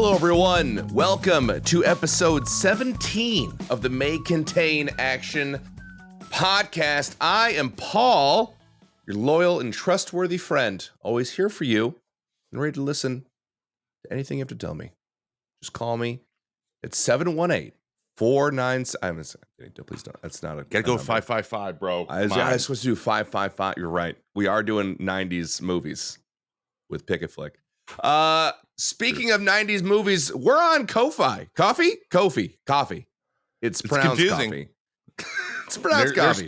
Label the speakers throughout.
Speaker 1: Hello, everyone. Welcome to episode 17 of the May Contain Action podcast. I am Paul, your loyal and trustworthy friend, always here for you and ready to listen to anything you have to tell me. Just call me at 718-497. Please don't. That's not a.
Speaker 2: Gotta go 555, bro.
Speaker 1: I was supposed to do 555. You're right. We are doing 90s movies with Pick a Flick. Speaking of 90s movies, we're on Ko-Fi. Coffee? Coffee. It's pronounced
Speaker 2: confusing.
Speaker 1: coffee. It's pronounced coffee.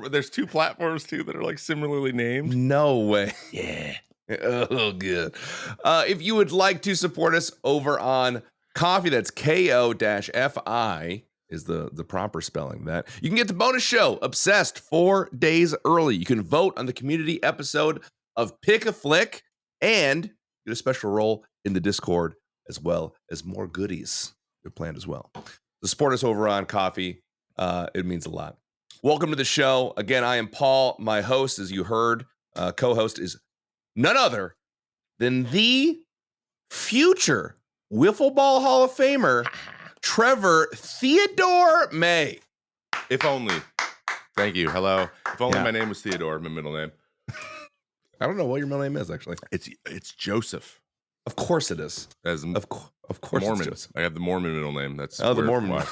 Speaker 2: There's two platforms too that are like similarly named.
Speaker 1: No way.
Speaker 2: Yeah.
Speaker 1: Oh, good. If you would like to support us over on Coffee, that's Ko-Fi is the proper spelling of that. You can get the bonus show, Obsessed, 4 days early. You can vote on the community episode of Pick a Flick and get a special role in the Discord, as well as more goodies they're planned as well. So support us over on Coffee. It means a lot. Welcome to the show. Again, I am Paul. My host, as you heard, co-host is none other than the future Wiffle Ball Hall of Famer, Trevor Theodore May.
Speaker 2: If only. Thank you. Hello. If only my name was Theodore, my middle name.
Speaker 1: I don't know what your middle name is, actually.
Speaker 2: It's Joseph.
Speaker 1: Of course it is. Of course
Speaker 2: Mormon.
Speaker 1: it's Joseph.
Speaker 2: I have the Mormon middle name. That's
Speaker 1: the Mormon
Speaker 2: why.
Speaker 1: one.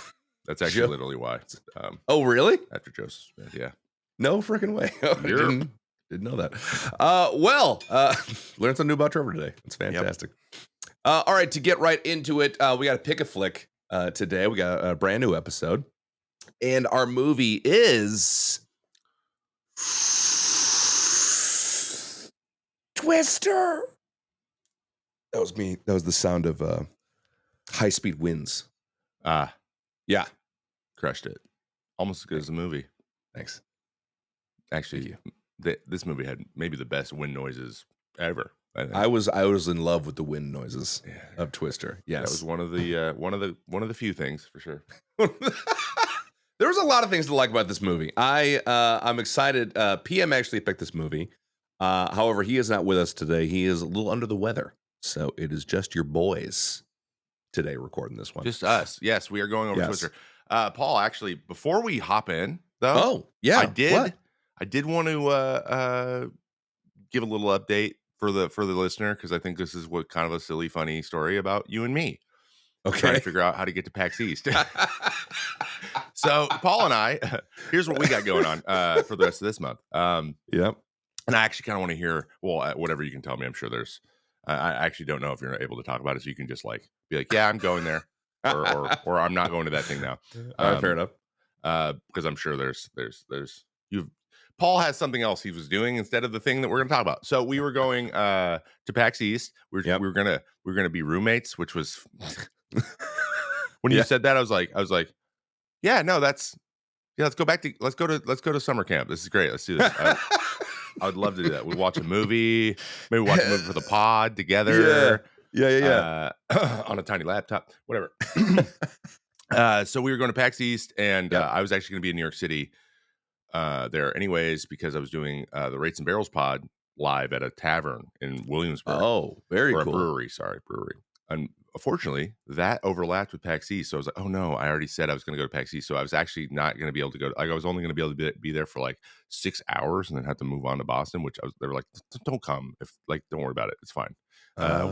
Speaker 2: That's actually literally why.
Speaker 1: Oh, really?
Speaker 2: After Joseph Smith, yeah.
Speaker 1: No freaking way. Didn't know that. Learned something new about Trevor today. It's fantastic. Yep. All right, to get right into it, we got to pick a flick today. We got a brand new episode. And our movie is Twister. That was me. That was the sound of high-speed winds. Yeah.
Speaker 2: Crushed it. Almost as good as the movie.
Speaker 1: Thanks.
Speaker 2: Actually, this movie had maybe the best wind noises ever.
Speaker 1: I was in love with the wind noises of Twister. Yes,
Speaker 2: that was one of the few things for sure.
Speaker 1: There was a lot of things to like about this movie. I'm excited. PM actually picked this movie. However, he is not with us today. He is a little under the weather, so it is just your boys today recording this one.
Speaker 2: Just us. Yes, we are going over Twister. Paul, actually, before we hop in, though, I did want to give a little update for the listener, because I think this is what kind of a silly, funny story about you and me.
Speaker 1: Okay.
Speaker 2: Trying to figure out how to get to PAX East. So Paul and I, here's what we got going on for the rest of this month.
Speaker 1: Yep.
Speaker 2: And I actually kind of want to hear, whatever you can tell me. I'm sure there's, I actually don't know if you're able to talk about it, so you can just like be like, yeah, I'm going there, or I'm not going to that thing now.
Speaker 1: All right, fair enough.
Speaker 2: Because I'm sure there's Paul has something else he was doing instead of the thing that we're going to talk about. So we were going to PAX East. We were gonna be roommates, which was when you said that, I was like, yeah, no, let's go to summer camp. This is great. Let's do this. I would love to do that. We'd watch a movie, maybe watch a movie for the pod together.
Speaker 1: Yeah.
Speaker 2: On a tiny laptop, whatever. So we were going to PAX East, and I was actually going to be in New York City there anyways, because I was doing the Rates and Barrels pod live at a tavern in Williamsburg.
Speaker 1: Oh, very cool.
Speaker 2: A brewery. And unfortunately, that overlapped with PAX East. So I was like, oh no, I already said I was going to go to PAX East. So I was actually not going to be able to go. I was only going to be able to be there for like 6 hours and then have to move on to Boston, they were like, don't come. Don't worry about it. It's fine.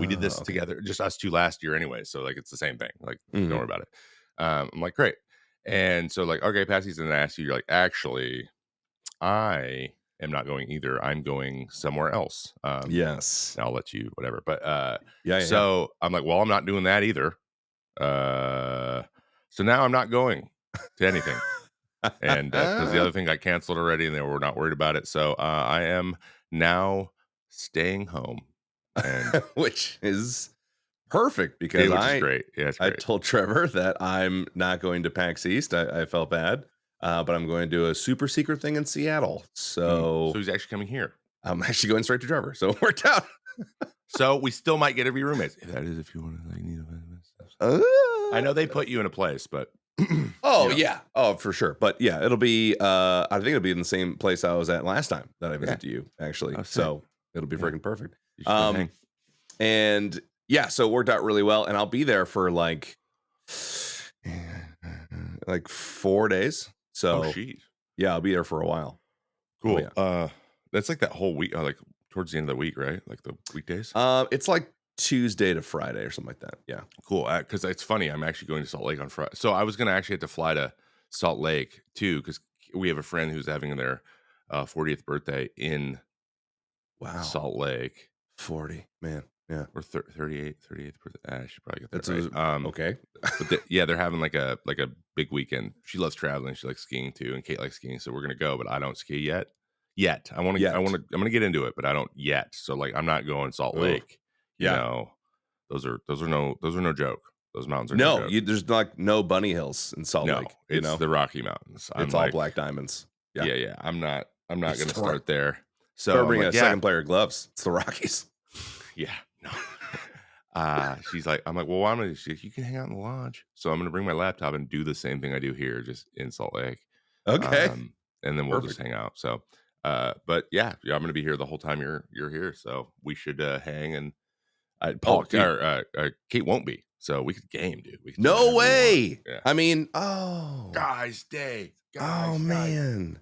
Speaker 2: We did this together, just us two last year anyway. So like, it's the same thing. Like, don't worry about it. I'm like, great. And so like, okay, PAX East, and then I asked you, you're like, actually, I am not going either. I'm going somewhere else.
Speaker 1: Yes.
Speaker 2: I'll let you, whatever. But so I'm like, well, I'm not doing that either. So now I'm not going to anything. And because the other thing got canceled already, and they were not worried about it. So I am now staying home, and
Speaker 1: which is perfect, because
Speaker 2: is great. Yeah, it's great.
Speaker 1: I told Trevor that I'm not going to PAX East. I felt bad. But I'm going to do a super secret thing in Seattle. So
Speaker 2: he's actually coming here.
Speaker 1: I'm actually going straight to Trevor. So it worked out.
Speaker 2: So we still might get to be roommates. That is, if you want to, like, need I know they put you in a place, but
Speaker 1: yeah. Oh, for sure. But yeah, it'll be. I think it'll be in the same place I was at last time that I visited you, actually. So it'll be freaking perfect.
Speaker 2: And
Speaker 1: yeah, so it worked out really well, and I'll be there for like 4 days.
Speaker 2: Oh,
Speaker 1: So
Speaker 2: sheet.
Speaker 1: yeah, I'll be there for a while. Oh
Speaker 2: Cool.
Speaker 1: yeah.
Speaker 2: That's like that whole week, like towards the end of the week, right? Like the weekdays.
Speaker 1: It's like Tuesday to Friday or something like that. Yeah.
Speaker 2: Cool. Because it's funny. I'm actually going to Salt Lake on Friday. So I was going to actually have to fly to Salt Lake too, because we have a friend who's having their 40th birthday in
Speaker 1: Wow.
Speaker 2: Salt Lake.
Speaker 1: 40, man. Yeah.
Speaker 2: Or 38th birthday. I should probably get that
Speaker 1: That's
Speaker 2: right.
Speaker 1: okay.
Speaker 2: But they're having like a big weekend. She loves traveling. She likes skiing too, and Kate likes skiing. So we're gonna go, but I don't ski yet. I'm gonna get into it, but I don't yet. So like, I'm not going Salt
Speaker 1: Oh,
Speaker 2: Lake. You
Speaker 1: yeah.
Speaker 2: know, those are no joke. Those mountains are no
Speaker 1: No,
Speaker 2: joke.
Speaker 1: there's like no bunny hills in Salt
Speaker 2: No,
Speaker 1: Lake.
Speaker 2: it's the Rocky Mountains.
Speaker 1: It's all black diamonds. Yeah.
Speaker 2: Yeah. I'm not
Speaker 1: It's
Speaker 2: gonna
Speaker 1: the
Speaker 2: start there. So
Speaker 1: Better
Speaker 2: I'm
Speaker 1: bring
Speaker 2: like,
Speaker 1: a second player of gloves. It's the Rockies.
Speaker 2: yeah, no. She's like, I'm like, well, why am I? She's like, you can hang out in the lodge. So I'm gonna bring my laptop and do the same thing I do here, just in Salt Lake.
Speaker 1: Okay.
Speaker 2: And then we'll
Speaker 1: Perfect.
Speaker 2: just hang out. So, but yeah, I'm gonna be here the whole time you're here. So we should hang and Paul or Kate won't be. So we could game, dude. We could do
Speaker 1: No
Speaker 2: whatever we want.
Speaker 1: way.
Speaker 2: Yeah.
Speaker 1: I mean,
Speaker 2: Guys day.
Speaker 1: oh man.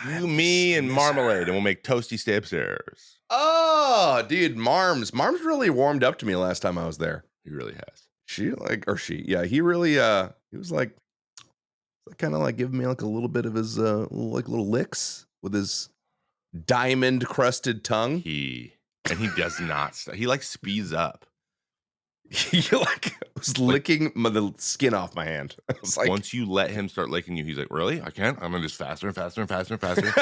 Speaker 2: You, me, and Marmalade, and we'll make toasty stay upstairs.
Speaker 1: Oh, dude, Marms really warmed up to me last time I was there.
Speaker 2: He really has.
Speaker 1: Yeah, he really he was like kind of like giving me like a little bit of his little licks with his diamond crusted tongue.
Speaker 2: He does not he like speeds up.
Speaker 1: He like was licking the skin off my hand. I was like,
Speaker 2: once you let him start licking you, he's like, really? I can't. I'm gonna just faster and faster and faster and faster.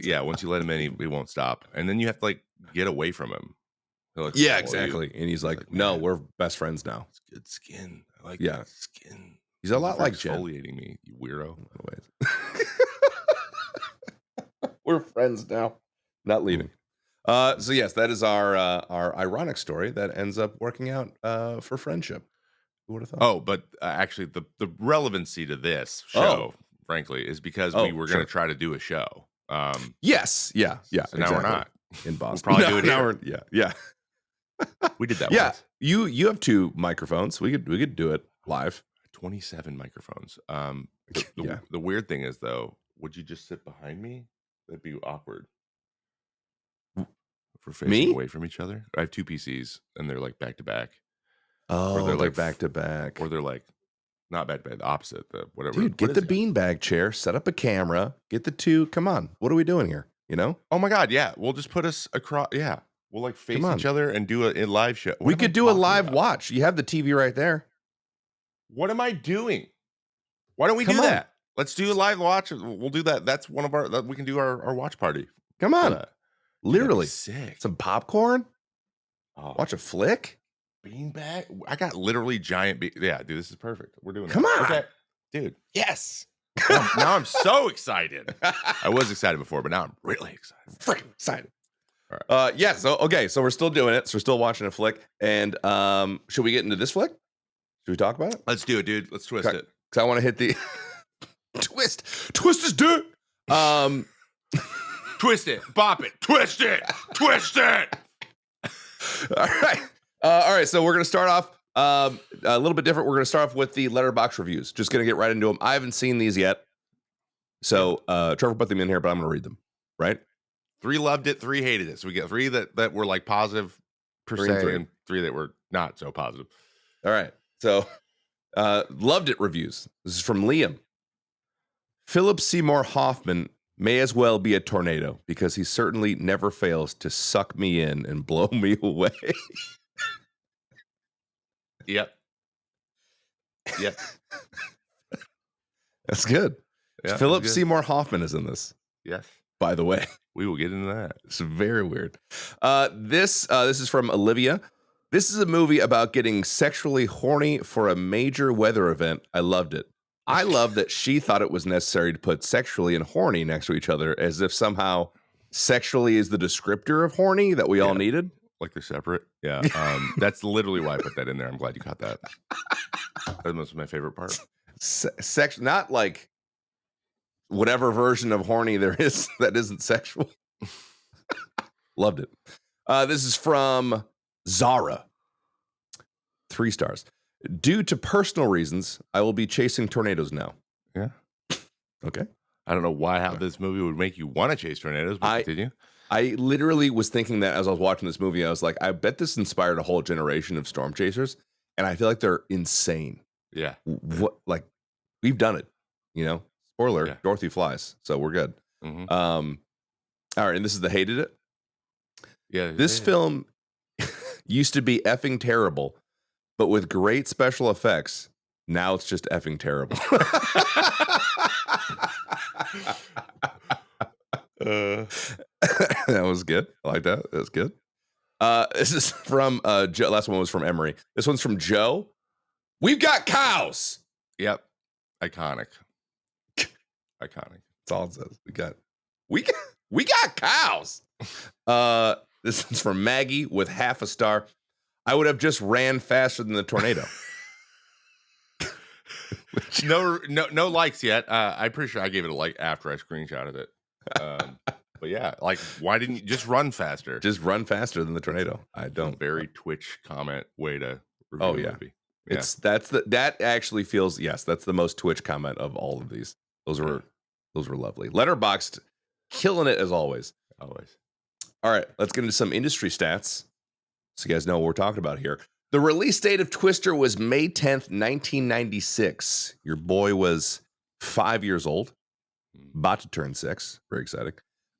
Speaker 2: Yeah, once you let him in, he won't stop, and then you have to like get away from him. Like,
Speaker 1: yeah, exactly. And he's like, no, we're best friends now.
Speaker 2: It's good skin. I like
Speaker 1: that
Speaker 2: skin.
Speaker 1: He's a lot like Jen.
Speaker 2: Exfoliating me, you weirdo.
Speaker 1: We're friends now, not leaving. So yes, that is our ironic story that ends up working out for friendship. Who would have thought?
Speaker 2: Oh, but actually, the relevancy to this show, frankly, is because we were going to try to do a show.
Speaker 1: Yes, yeah.
Speaker 2: So now we're not
Speaker 1: in Boston.
Speaker 2: We'll probably do it here.
Speaker 1: Yeah.
Speaker 2: We did that.
Speaker 1: Yeah,
Speaker 2: once.
Speaker 1: you have 2 microphones. We could do it live.
Speaker 2: 27 microphones. The weird thing is, though, would you just sit behind me? That'd be awkward. If we're facing away from each other. I have 2 PCs, and they're like back to back.
Speaker 1: Oh, or they're like back to back,
Speaker 2: or they're like not back to back. The opposite. The whatever.
Speaker 1: Dude, get the beanbag chair. Set up a camera. Get the 2. Come on, what are we doing here? You know?
Speaker 2: Oh my God, yeah. We'll just put us across. Yeah, we'll like face each other and do a live show.
Speaker 1: We could do a live watch. You have the TV right there.
Speaker 2: What am I doing? Why don't we do that? Let's do a live watch. We'll do that. That's one of our. We can do our watch party.
Speaker 1: Come on, literally
Speaker 2: sick.
Speaker 1: Some popcorn. Watch a flick.
Speaker 2: Beanbag. I got literally giant. Yeah, dude, this is perfect. We're doing.
Speaker 1: Come on,
Speaker 2: okay, dude. Yes. Now I'm so excited. I was excited before, but now I'm really excited.
Speaker 1: Freaking excited. All right. Yeah. So okay. So we're still doing it. So we're still watching a flick. And should we get into this flick? Should we talk about it?
Speaker 2: Let's do it, dude. Let's twist it.
Speaker 1: Because I want to hit the twist. Twist is dick.
Speaker 2: Twist it. Bop it. Twist it. Twist it.
Speaker 1: All right. All right. So we're gonna start off a little bit different. We're gonna start off with the letterbox reviews. Just gonna get right into them. I haven't seen these yet. So Trevor put them in here, but I'm gonna read them. Right?
Speaker 2: 3 loved it, 3 hated it. So we get 3 that were like positive per se, and 3 that were not so positive.
Speaker 1: All right. So loved it reviews. This is from Liam. Philip Seymour Hoffman may as well be a tornado because he certainly never fails to suck me in and blow me away.
Speaker 2: Yep.
Speaker 1: That's good.
Speaker 2: Yeah,
Speaker 1: Philip Seymour Hoffman is in this.
Speaker 2: Yes.
Speaker 1: By the way,
Speaker 2: we will get into that.
Speaker 1: It's very weird. This is from Olivia. This is a movie about getting sexually horny for a major weather event. I loved it. I love that she thought it was necessary to put sexually and horny next to each other, as if somehow sexually is the descriptor of horny that we all needed.
Speaker 2: Like they're separate. Yeah. That's literally why I put that in there. I'm glad you caught that. That was my favorite part.
Speaker 1: Sex, not like whatever version of horny there is that isn't sexual. Loved it. This is from Zara, 3 stars. Due to personal reasons, I will be chasing tornadoes now.
Speaker 2: Yeah.
Speaker 1: Okay.
Speaker 2: I don't know how this movie would make you want to chase tornadoes, but continue.
Speaker 1: I literally was thinking that as I was watching this movie. I was like, I bet this inspired a whole generation of storm chasers, and I feel like they're insane.
Speaker 2: Yeah.
Speaker 1: What, like, we've done it, you know? Spoiler,
Speaker 2: Yeah.
Speaker 1: Dorothy flies, so we're good.
Speaker 2: Mhm.
Speaker 1: All right, and this is the hated it.
Speaker 2: Yeah.
Speaker 1: This film used to be effing terrible, but with great special effects, now it's just effing terrible. That was good. I like that. That was good. This is from Joe. Last one was from Emery. This one's from Joe. We've got cows.
Speaker 2: Yep. Iconic. Iconic.
Speaker 1: That's all it says. We got cows. This is from Maggie with half a star. I would have just ran faster than the tornado.
Speaker 2: No likes yet. I'm pretty sure I gave it a like after I screenshotted it. But yeah, like, why didn't you just run faster?
Speaker 1: Just run faster than the tornado. I don't.
Speaker 2: Very Twitch comment way to review
Speaker 1: Oh
Speaker 2: a
Speaker 1: yeah.
Speaker 2: movie.
Speaker 1: That actually feels, yes, that's the most Twitch comment of all of these. Those were lovely. Letterboxd, killing it as always.
Speaker 2: Always.
Speaker 1: All right, let's get into some industry stats so you guys know what we're talking about here. The release date of Twister was May 10th, 1996. Your boy was 5 years old, about to turn 6. Very exciting.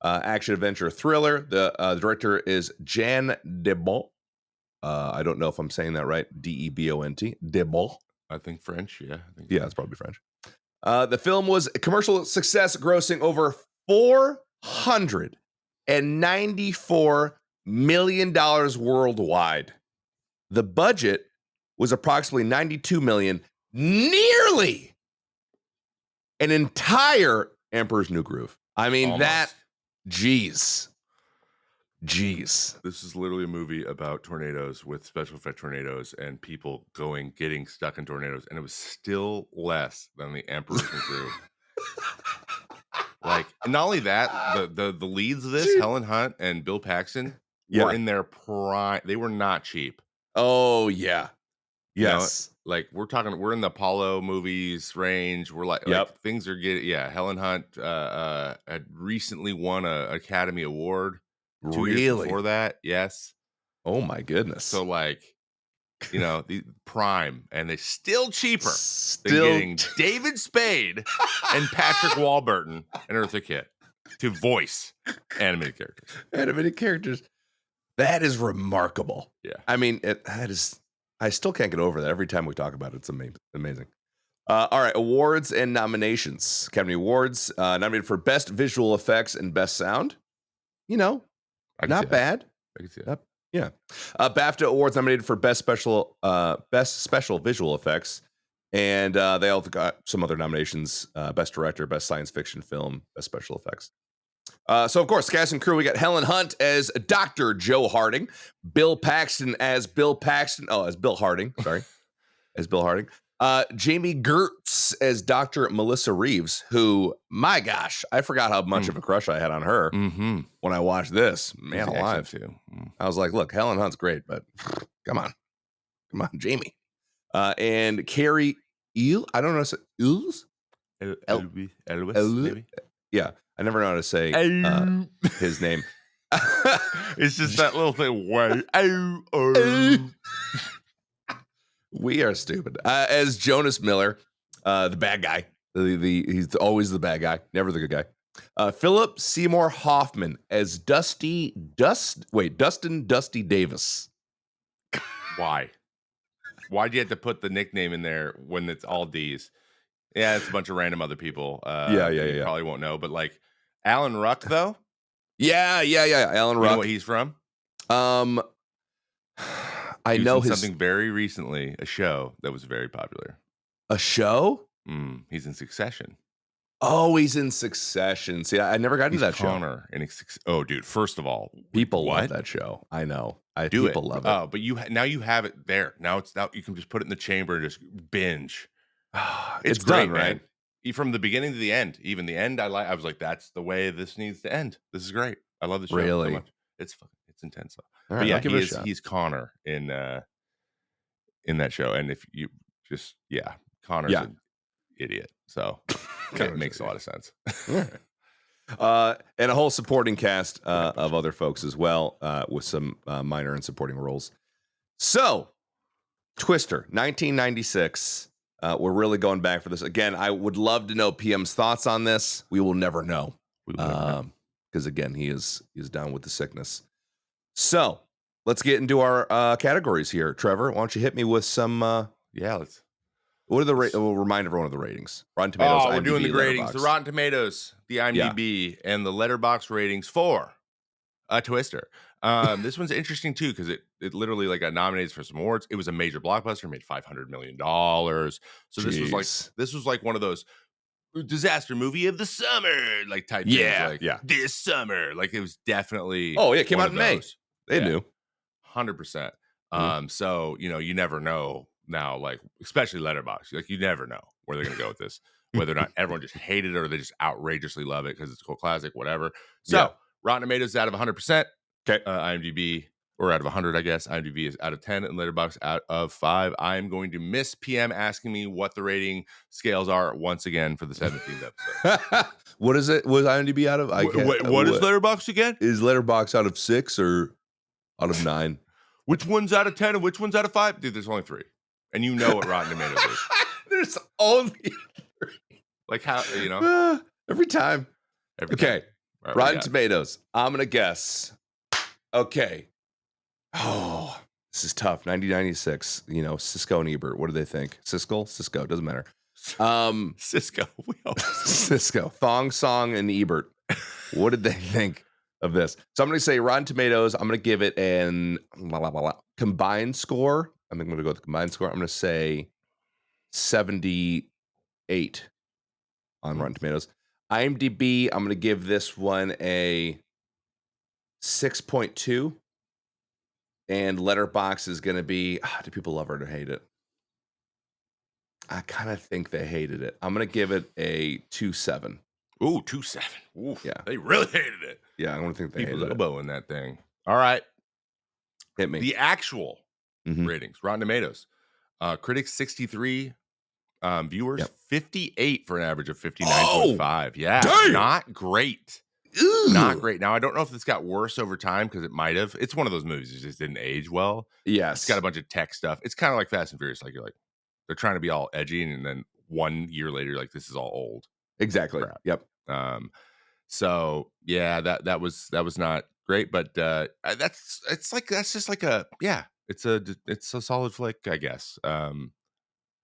Speaker 1: Action adventure thriller. The director is Jan Debon. I don't know if I'm saying that right. Debont. Debon.
Speaker 2: I think French. Yeah.
Speaker 1: Yeah, it's probably French. The film was a commercial success, grossing over $494 million worldwide. The budget was approximately $92 million, nearly an entire Emperor's New Groove. I mean,
Speaker 2: Almost.
Speaker 1: Jeez.
Speaker 2: This is literally a movie about tornadoes with special effect tornadoes and people getting stuck in tornadoes, and it was still less than the Emperor's New Groove. Like, and not only that, the leads of this, Helen Hunt and Bill Paxton, were in their prime. They were not cheap.
Speaker 1: Oh yeah, yes.
Speaker 2: You know, like, we're in the Apollo movies range. We're like things are getting. Yeah, Helen Hunt had recently won an Academy Award. 2 years before that, yes.
Speaker 1: Oh my goodness.
Speaker 2: So, like, you know, the prime, and they still cheaper than getting David Spade and Patrick Warburton and Eartha Kitt to voice animated characters.
Speaker 1: Animated characters. That is remarkable.
Speaker 2: Yeah.
Speaker 1: I mean, that is. I still can't get over that. Every time we talk about it, it's amazing. All right, awards and nominations. Academy Awards nominated for Best Visual Effects and Best Sound. You know, not bad.
Speaker 2: I can see that.
Speaker 1: Yeah. BAFTA Awards nominated for Best Special Visual Effects. And they also got some other nominations. Best Director, Best Science Fiction Film, Best Special Effects. So, of course, cast and crew, we got Helen Hunt as Dr. Joe Harding. Bill Paxton as Bill Paxton. Oh, as Bill Harding. Sorry. As Bill Harding. Jamie Gertz as Dr. Melissa Reeves, who, my gosh, I forgot how much of a crush I had on her when I watched this. Man alive.
Speaker 2: Too.
Speaker 1: I was like, look, Helen Hunt's great, but come on, Jamie. And Carrie Eel, I don't know how to say
Speaker 2: Elvis, maybe?
Speaker 1: Yeah, I never know how to say his name.
Speaker 2: It's just that little thing.
Speaker 1: We are stupid. As Jonas Miller, the bad guy. He's always the bad guy, never the good guy. Philip Seymour Hoffman as Dustin Dusty Davis.
Speaker 2: Why? Why'd you have to put the nickname in there when it's all D's? Yeah, it's a bunch of random other people. You probably won't know, but like Alan Ruck, though.
Speaker 1: Yeah. Alan Ruck.
Speaker 2: You know what he's from?
Speaker 1: I know
Speaker 2: something very recently, a show that was very popular.
Speaker 1: A show?
Speaker 2: He's in Succession.
Speaker 1: Oh, he's in Succession. See, I never got into that
Speaker 2: Connor
Speaker 1: show.
Speaker 2: Oh, dude! First of all,
Speaker 1: people love that show. I know. People love it.
Speaker 2: Oh, but now you have it there. Now you can just put it in the chamber and just binge.
Speaker 1: It's
Speaker 2: great,
Speaker 1: done, right?
Speaker 2: Man. From the beginning to the end. Even the end, I was like, that's the way this needs to end. This is great. I love the show so much. It's intense.
Speaker 1: All
Speaker 2: But
Speaker 1: right, I'll
Speaker 2: yeah,
Speaker 1: give it a shot.
Speaker 2: he's Connor in that show. And if you just Connor's
Speaker 1: Yeah.
Speaker 2: an idiot. So it
Speaker 1: Connor's
Speaker 2: makes a
Speaker 1: an
Speaker 2: lot of sense.
Speaker 1: All right. And a whole supporting cast of other folks as well, with some minor and supporting roles. So, Twister, 1996. We're really going back for this. Again, I would love to know PM's thoughts on this. We will never know.
Speaker 2: We will never know.
Speaker 1: Because, again, he is down with the sickness. So, let's get into our categories here. Trevor, why don't you hit me with some...
Speaker 2: Let's...
Speaker 1: What are the we'll remind everyone of the ratings. Rotten Tomatoes, IMDb,
Speaker 2: we're doing the ratings.
Speaker 1: Letterboxd.
Speaker 2: The Rotten Tomatoes, the IMDb, and the Letterboxd ratings for Twister. This one's interesting too because it literally like got nominated for some awards. It was a major blockbuster, made $500 million. So this was like one of those disaster movie of the summer like type things. Like this summer, like it was definitely.
Speaker 1: Oh yeah, it came out in May. They knew
Speaker 2: 100%. So you never know now, like especially Letterboxd, like you never know where they're gonna go with this, whether or not everyone just hated it or they just outrageously love it because it's a cult classic, whatever. So Rotten Tomatoes out of 100%.
Speaker 1: Okay.
Speaker 2: IMDb, or out of 100, I guess. IMDb is out of 10 and Letterboxd out of 5. I am going to miss PM asking me what the rating scales are once again for the 17th episode.
Speaker 1: What is it? Was IMDb out of?
Speaker 2: What is Letterboxd again?
Speaker 1: Is Letterboxd out of 6 or out of 9?
Speaker 2: Which one's out of 10 and which one's out of 5? Dude, there's only 3. And you know what Rotten Tomatoes is.
Speaker 1: There's only 3.
Speaker 2: Like how,
Speaker 1: every time. Okay.
Speaker 2: Right,
Speaker 1: Rotten Tomatoes. I'm going to guess. Okay. Oh, this is tough. 1996. Siskel and Ebert. What do they think? Cisco, doesn't matter.
Speaker 2: Cisco.
Speaker 1: Cisco. Thong Song and Ebert. What did they think of this? So I'm going to say Rotten Tomatoes. I'm going to give it an combined score. I'm going to go with the combined score. I'm going to say 78 on Rotten Tomatoes. IMDb, I'm going to give this one a 6.2. And Letterboxd is going to be, do people love it or hate it? I kind of think they hated it. I'm going to give it a 2.7.
Speaker 2: Ooh, 2.7. Ooh,
Speaker 1: yeah.
Speaker 2: They really hated it.
Speaker 1: Yeah, I don't think they
Speaker 2: People's
Speaker 1: hated
Speaker 2: elbow in that thing. All right.
Speaker 1: Hit me.
Speaker 2: The actual ratings. Rotten Tomatoes. Critics 63. Viewers 58 for an average of 59.5. Yeah.
Speaker 1: Damn.
Speaker 2: Not great.
Speaker 1: Ew.
Speaker 2: Not great. Now, I don't know if this got worse over time because it might have. It's one of those movies that just didn't age well.
Speaker 1: Yes.
Speaker 2: It's got a bunch of tech stuff. It's kind of like Fast and Furious. Like, you're like, they're trying to be all edgy, and then 1 year later, you're like, this is all old.
Speaker 1: Exactly.
Speaker 2: Crap.
Speaker 1: Yep.
Speaker 2: So yeah, that was not great, but that's just like it's a solid flick, I guess.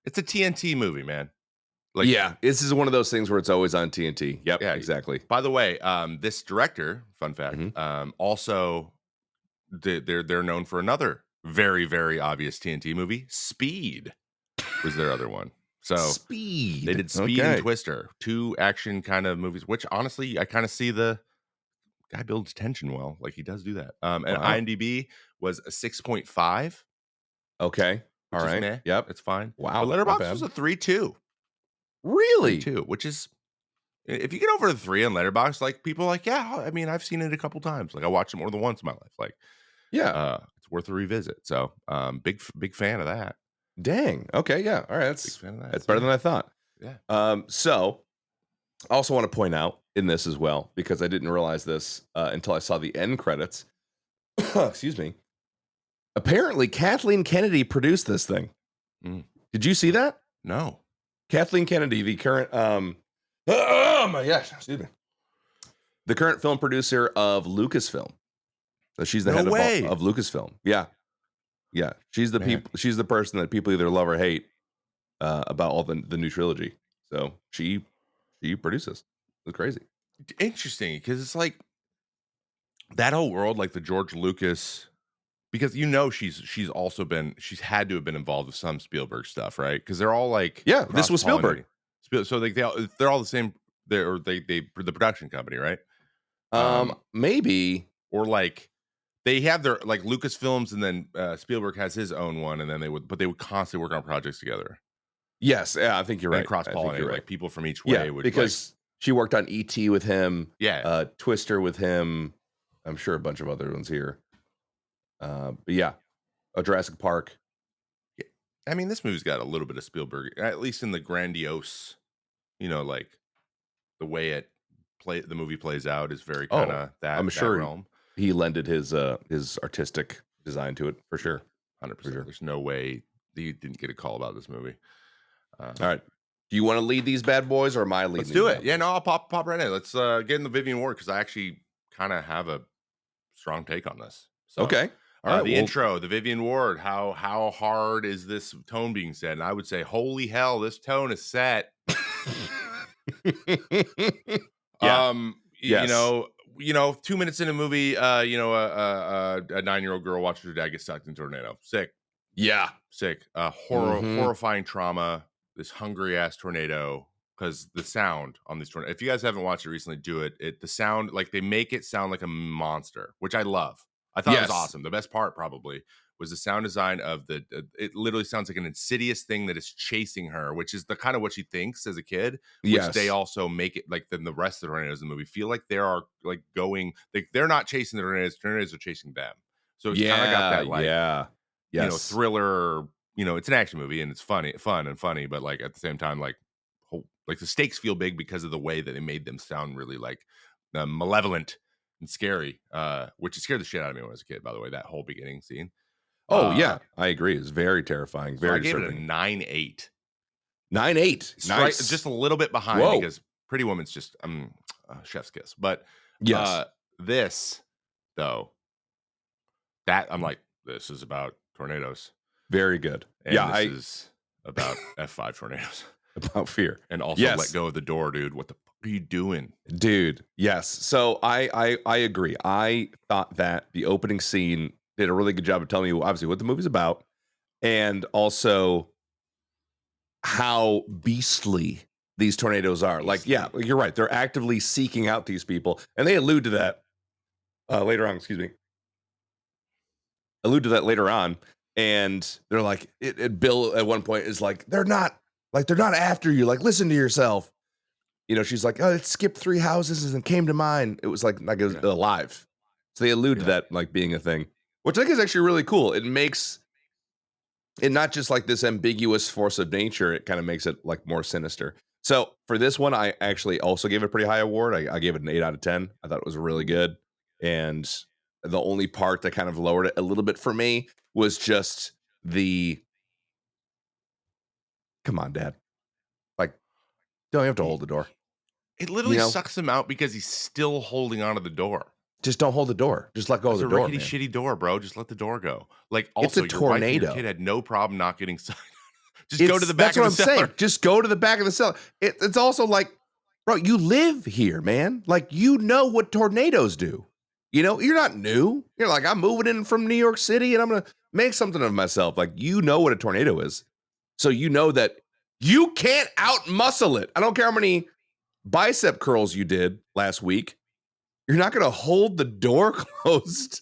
Speaker 2: It's a TNT movie, man.
Speaker 1: Like, yeah, this is one of those things where it's always on TNT. Yep,
Speaker 2: yeah,
Speaker 1: exactly.
Speaker 2: By the way, this director, fun fact, also they're known for another very, very obvious TNT movie. Speed was their other one. So
Speaker 1: Speed.
Speaker 2: They did Speed and Twister, 2 action kind of movies, which honestly I kind of see the guy builds tension well. Like he does do that. And IMDb was a 6.5.
Speaker 1: Okay. All right.
Speaker 2: Meh.
Speaker 1: Yep.
Speaker 2: It's fine.
Speaker 1: Wow.
Speaker 2: But Letterboxd was a 3.2.
Speaker 1: Really?
Speaker 2: 3.2, which is, if you get over the 3 on Letterboxd, like people are like, yeah, I mean, I've seen it a couple times. Like I watched it more than once in my life. Like,
Speaker 1: yeah,
Speaker 2: it's worth a revisit. So, big fan of that.
Speaker 1: Dang. Okay. Yeah. All right. That's better than I thought.
Speaker 2: Yeah.
Speaker 1: So I also want to point out in this as well, because I didn't realize this until I saw the end credits. Excuse me. Apparently, Kathleen Kennedy produced this thing. Did you see that?
Speaker 2: No.
Speaker 1: Kathleen Kennedy, the current oh my gosh, excuse me. The current film producer of Lucasfilm. So she's the head of Lucasfilm. Yeah. Yeah. She's the person that people either love or hate about all the new trilogy. So she produces. It's crazy.
Speaker 2: Interesting, because it's like that whole world, like the George Lucas, because she's had to have been involved with some Spielberg stuff, right? Because they're all like,
Speaker 1: this was Spielberg.
Speaker 2: So like they're all the same. They the production company, right?
Speaker 1: Maybe,
Speaker 2: or like they have their like Lucasfilms, and then Spielberg has his own one, and then they would constantly work on projects together.
Speaker 1: Yes, yeah, I think you're right.
Speaker 2: Cross-pollinate, like people from each way would,
Speaker 1: because she worked on E.T. with him.
Speaker 2: Yeah.
Speaker 1: Twister with him. I'm sure a bunch of other ones here. But yeah, a Jurassic Park.
Speaker 2: Yeah. I mean, this movie's got a little bit of Spielberg, at least in the grandiose, like the way the movie plays out is very kind
Speaker 1: Oh,
Speaker 2: of
Speaker 1: I'm
Speaker 2: that
Speaker 1: sure
Speaker 2: realm.
Speaker 1: he lended his artistic design to it for
Speaker 2: Yeah,
Speaker 1: sure, for
Speaker 2: 100%.
Speaker 1: sure.
Speaker 2: There's no way he didn't get a call about this movie.
Speaker 1: All
Speaker 2: Um,
Speaker 1: right. Do you want to lead these bad boys, or am I
Speaker 2: let's
Speaker 1: leading these
Speaker 2: do it.
Speaker 1: bad
Speaker 2: Yeah, no,
Speaker 1: boys?
Speaker 2: I'll pop right in. Let's get in the Vivian Ward because I actually kind of have a strong take on this. So,
Speaker 1: Okay. All right.
Speaker 2: the
Speaker 1: Well,
Speaker 2: intro, the Vivian Ward, how hard is this tone being set? And I would say, holy hell, this tone is set.
Speaker 1: yeah. Yes.
Speaker 2: 2 minutes in a movie, a 9-year-old girl watches her dad get sucked into a tornado. Sick,
Speaker 1: Yeah.
Speaker 2: sick.
Speaker 1: Hmm.
Speaker 2: Horrifying trauma. This hungry ass tornado. Because the sound on this tornado, if you guys haven't watched it recently, do it. The sound, like they make it sound like a monster, which I love. I thought it was
Speaker 1: Yes.
Speaker 2: awesome. The best part probably was the sound design of it literally sounds like an insidious thing that is chasing her, which is the kind of what she thinks as a kid, which they
Speaker 1: Yes.
Speaker 2: also make it like then the rest of the tornadoes in the movie feel like they are like going, like they're not chasing the tornadoes are chasing them. So it's kind of got
Speaker 1: Yeah.
Speaker 2: that like,
Speaker 1: Yeah. Yes.
Speaker 2: thriller, it's an action movie and it's fun and funny, but like at the same time, like like the stakes feel big because of the way that they made them sound really like malevolent and scary, which scared the shit out of me when I was a kid, by the way, that whole beginning scene.
Speaker 1: Oh
Speaker 2: Uh,
Speaker 1: yeah, I agree. It's very terrifying,
Speaker 2: so I
Speaker 1: very
Speaker 2: gave it a
Speaker 1: disturbing.
Speaker 2: 9.8.
Speaker 1: 9.8.
Speaker 2: It's right
Speaker 1: Nice.
Speaker 2: just a little bit behind
Speaker 1: Whoa.
Speaker 2: because Pretty Woman's just chef's kiss. But
Speaker 1: Yes.
Speaker 2: this though, that I'm like, this is about tornadoes.
Speaker 1: Very good. Yeah.
Speaker 2: And this is about F5 tornadoes.
Speaker 1: About fear.
Speaker 2: And also let
Speaker 1: Yes.
Speaker 2: go of the door, dude. What the fuck are you doing?
Speaker 1: Dude, yes. So I agree. I thought that the opening scene did a really good job of telling you obviously what the movie's about, and also how beastly these tornadoes are. Like, yeah,
Speaker 2: Beastly.
Speaker 1: you're right. They're actively seeking out these people, and they allude to that later on. Excuse me, allude to that later on, and they're like, Bill at one point is like they're not after you. Like, listen to yourself. She's like, oh, it skipped 3 houses and came to mine. It was like it was
Speaker 2: Yeah.
Speaker 1: alive. So they allude to
Speaker 2: Yeah.
Speaker 1: that like being a thing, which I think is actually really cool. It makes it not just like this ambiguous force of nature. It kind of makes it like more sinister. So for this one, I actually also gave it a pretty high award. I gave it an 8 out of 10. I thought it was really good. And the only part that kind of lowered it a little bit for me was just the come on, dad. Like, don't you have to
Speaker 2: He
Speaker 1: hold the door?
Speaker 2: It
Speaker 1: You
Speaker 2: literally
Speaker 1: know,
Speaker 2: sucks him out because he's still holding onto the door.
Speaker 1: just don't hold the door. Just let go of
Speaker 2: It's
Speaker 1: the
Speaker 2: a
Speaker 1: door,
Speaker 2: rickety
Speaker 1: man.
Speaker 2: shitty door, bro. Just let the door go. Like,
Speaker 1: It's a
Speaker 2: also, your wife and your kid
Speaker 1: tornado.
Speaker 2: had no problem not getting sucked. Just go to the back
Speaker 1: That's
Speaker 2: of
Speaker 1: what
Speaker 2: the
Speaker 1: I'm saying.
Speaker 2: cellar.
Speaker 1: Just go to the back of the cellar. It's also like, bro, you live here, man. Like, you know what tornadoes do. You're not new. You're like, I'm moving in from New York City and I'm gonna make something of myself. Like, you know what a tornado is. So you know that you can't out muscle it. I don't care how many bicep curls you did last week. You're not gonna hold the door closed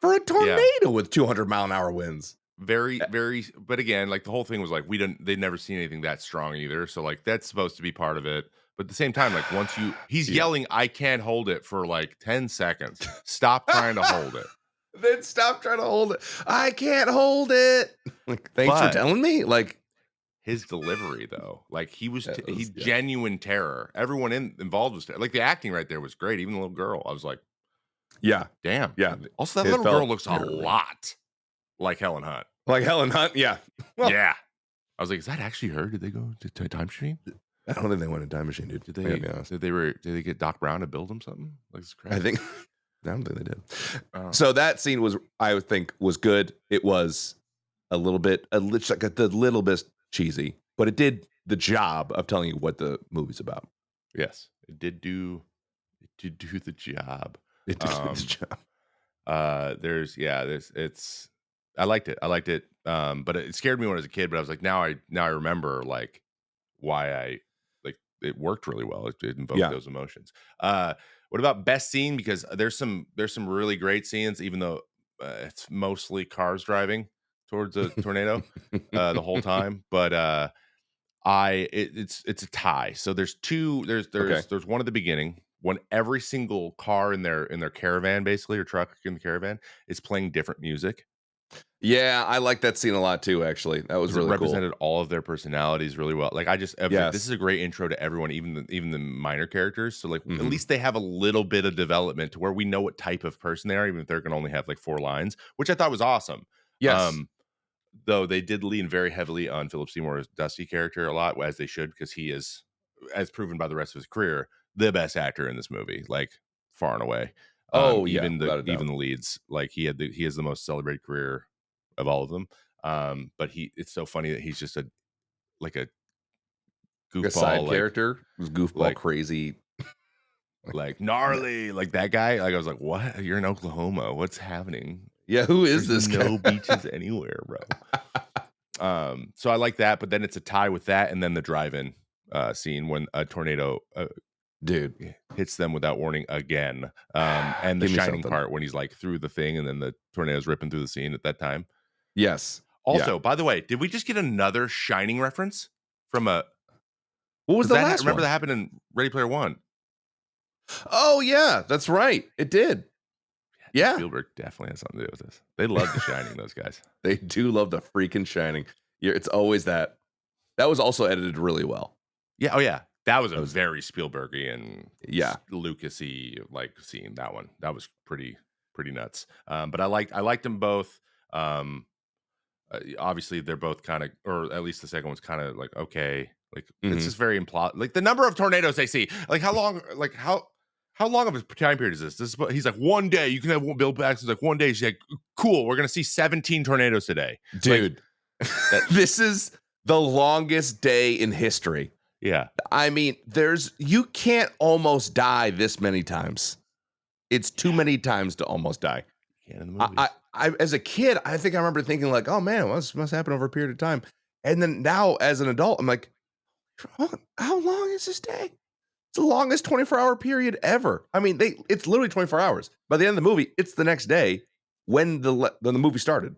Speaker 1: for a
Speaker 2: Yeah.
Speaker 1: tornado with 200-mile-an-hour winds.
Speaker 2: Very, very, but again, like the whole thing was like they'd never seen anything that strong either. So like that's supposed to be part of it. But at the same time, like he's
Speaker 1: Yeah.
Speaker 2: yelling, I can't hold it for like 10 seconds. Stop trying to hold it.
Speaker 1: Then stop trying to hold it. I can't hold it. Like, thanks for
Speaker 2: But
Speaker 1: telling me. Like,
Speaker 2: his delivery though, like he
Speaker 1: yeah.
Speaker 2: genuine terror. Everyone involved was like the acting right there was great. Even the little girl, I was like,
Speaker 1: Yeah.
Speaker 2: damn.
Speaker 1: Yeah.
Speaker 2: Also, that
Speaker 1: It
Speaker 2: little girl
Speaker 1: felt
Speaker 2: looks a
Speaker 1: very real.
Speaker 2: lot like Helen Hunt.
Speaker 1: Like Helen Hunt. Yeah. Well,
Speaker 2: Yeah, I was like, is that actually her? Did they go to time machine?
Speaker 1: I don't think they went in time machine, dude.
Speaker 2: Did
Speaker 1: I gotta
Speaker 2: they
Speaker 1: be honest.
Speaker 2: did they get Doc Brown to build him something? Like it's
Speaker 1: I
Speaker 2: crazy.
Speaker 1: think I don't think they did.
Speaker 2: Oh,
Speaker 1: So that scene was, I would think, was good. It was the little bit cheesy, but it did the job of telling you what the movie's about.
Speaker 2: yes, it did do the job.
Speaker 1: It did the
Speaker 2: Um,
Speaker 1: job.
Speaker 2: there's it's I liked it. I liked it. But it scared me when I was a kid, but I was like, now I remember like why I like it worked really well. It invoked
Speaker 1: Yeah.
Speaker 2: those emotions. What about best scene? Because there's some really great scenes, even though it's mostly cars driving towards a tornado the whole time. But it's a tie. So there's two.
Speaker 1: Okay.
Speaker 2: There's one at the beginning when every single car in their caravan, basically, or truck in the caravan, is playing different music.
Speaker 1: Yeah, I like that scene a lot too, actually. That was
Speaker 2: 'Cause it
Speaker 1: really cool.
Speaker 2: represented all of their personalities really well. Like, I was like, "This is
Speaker 1: Yes.
Speaker 2: a great intro to everyone, even the minor characters." So, like, at
Speaker 1: Mhm.
Speaker 2: least they have a little bit of development to where we know what type of person they are, even if they're gonna only have, like, 4 lines, which I thought was awesome.
Speaker 1: Yes.
Speaker 2: Um, though they did lean very heavily on Philip Seymour's Dusty character a lot, as they should, because he is, as proven by the rest of his career, the best actor in this movie, like, far and away.
Speaker 1: Oh, yeah,
Speaker 2: Even
Speaker 1: without a doubt.
Speaker 2: the leads, like, he has the most celebrated career of all of them. But it's so funny that he's just like a
Speaker 1: A side
Speaker 2: goofball,
Speaker 1: character was goofball
Speaker 2: like
Speaker 1: crazy.
Speaker 2: like
Speaker 1: Yeah.
Speaker 2: gnarly, like that guy. Like I was like, what? You're in Oklahoma. What's happening?
Speaker 1: Yeah, who is
Speaker 2: There's
Speaker 1: this guy?
Speaker 2: no beaches anywhere, bro. So I like that, but then it's a tie with that, and then the drive-in scene when a tornado
Speaker 1: Dude,
Speaker 2: hits them without warning again. And the
Speaker 1: give me
Speaker 2: Shining
Speaker 1: something.
Speaker 2: part when he's like through the thing, and then the tornado's ripping through the scene at that time.
Speaker 1: Yes. Yeah.
Speaker 2: Also, by the way, did we just get another Shining reference from a?
Speaker 1: What was
Speaker 2: Because
Speaker 1: the last
Speaker 2: remember
Speaker 1: one?
Speaker 2: that happened in Ready Player One.
Speaker 1: Oh, yeah, that's right. It did.
Speaker 2: Yeah, dude,
Speaker 1: Yeah.
Speaker 2: Spielberg definitely has something to do with this. They love The Shining, those guys.
Speaker 1: They do love the freaking Shining. Yeah, it's always that. That was also edited really well.
Speaker 2: Yeah, oh yeah, that was a
Speaker 1: That was
Speaker 2: very Spielbergy
Speaker 1: yeah.
Speaker 2: Lucasy like scene. That one, that was pretty nuts. But I liked them both. Um, Obviously, they're both kind of, or at least the second one's kind of like okay, like it's
Speaker 1: Mhm.
Speaker 2: just very like the number of tornadoes they see. Like how long, like how long of a time period is this? He's like one day. You can have one. Bill Paxton's like one day. She's like, cool. We're gonna see 17 tornadoes today. Like
Speaker 1: Dude,
Speaker 2: that.
Speaker 1: this is the longest day in history.
Speaker 2: Yeah.
Speaker 1: I mean, you can't almost die this many times. It's too many times to almost die.
Speaker 2: Yeah, in the
Speaker 1: I, I,
Speaker 2: movies.
Speaker 1: as a kid, I think I remember thinking like, "Oh man, well, this must happen over a period of time." And then now, as an adult, I'm like, How long is this day? It's the longest 24-hour period ever." I mean, it's literally 24 hours. By the end of the movie, it's the next day when the movie started.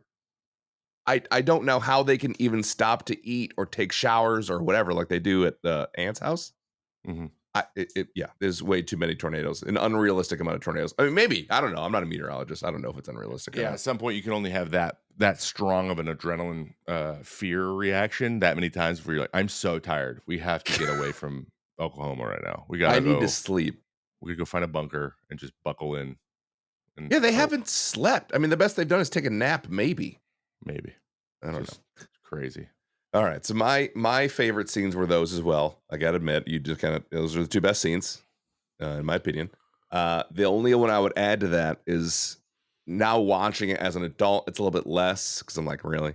Speaker 1: I don't know how they can even stop to eat or take showers or whatever like they do at the aunt's house.
Speaker 2: Hmm.
Speaker 1: Yeah, there's way too many tornadoes, an unrealistic amount of tornadoes. I mean, maybe, I don't know. I'm not a meteorologist. I don't know if it's unrealistic or
Speaker 2: Yeah, at
Speaker 1: not.
Speaker 2: some point you can only have that strong of an adrenaline fear reaction that many times where you're like, I'm so tired. We have to get away from Oklahoma right now.
Speaker 1: I need to sleep.
Speaker 2: We gotta go find a bunker and just buckle in and
Speaker 1: Yeah, they
Speaker 2: hope.
Speaker 1: haven't slept. I mean, the best they've done is take a nap, maybe.
Speaker 2: Maybe.
Speaker 1: I don't know.
Speaker 2: Just crazy.
Speaker 1: All right, so my favorite scenes were those as well. I gotta admit, you just kind of those are the two best scenes, in my opinion. The only one I would add to that is now watching it as an adult, it's a little bit less because I'm like, really.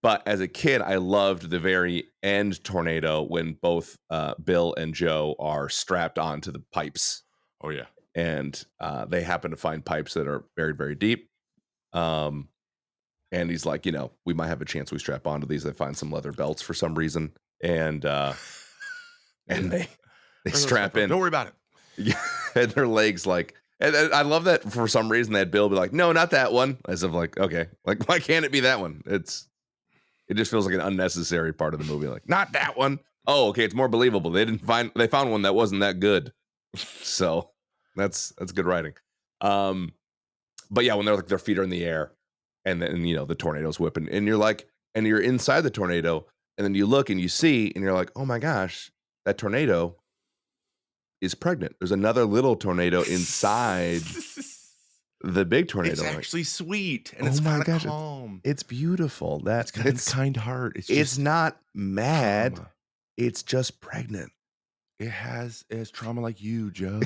Speaker 1: But as a kid, I loved the very end tornado when both Bill and Joe are strapped onto the pipes,
Speaker 2: Oh yeah.
Speaker 1: and they happen to find pipes that are very, very deep. Um, and he's like, we might have a chance. We strap onto these. They find some leather belts for some reason, and and
Speaker 2: Yeah.
Speaker 1: they
Speaker 2: Where's those stuff
Speaker 1: strap
Speaker 2: from?
Speaker 1: in.
Speaker 2: Don't worry about it.
Speaker 1: Yeah, and their legs like, and I love that for some reason that Bill be like, no, not that one. As if like, okay, like why can't it be that one? It just feels like an unnecessary part of the movie. Like, not that one. Oh, okay, it's more believable. They found one that wasn't that good. So that's good writing. Um, but yeah, when they're like their feet are in the air, and then the tornado's whipping, and you're like, and you're inside the tornado, and then you look and you see, and you're like, oh my gosh, that tornado is pregnant. There's another little tornado inside the big
Speaker 2: It's
Speaker 1: tornado. I'm like,
Speaker 2: actually sweet and
Speaker 1: oh
Speaker 2: it's
Speaker 1: my
Speaker 2: kind of
Speaker 1: gosh,
Speaker 2: calm.
Speaker 1: it's beautiful.
Speaker 2: It's got a kind heart. It's
Speaker 1: It's
Speaker 2: just
Speaker 1: not mad.
Speaker 2: trauma.
Speaker 1: It's just pregnant.
Speaker 2: It has trauma like you, Joe.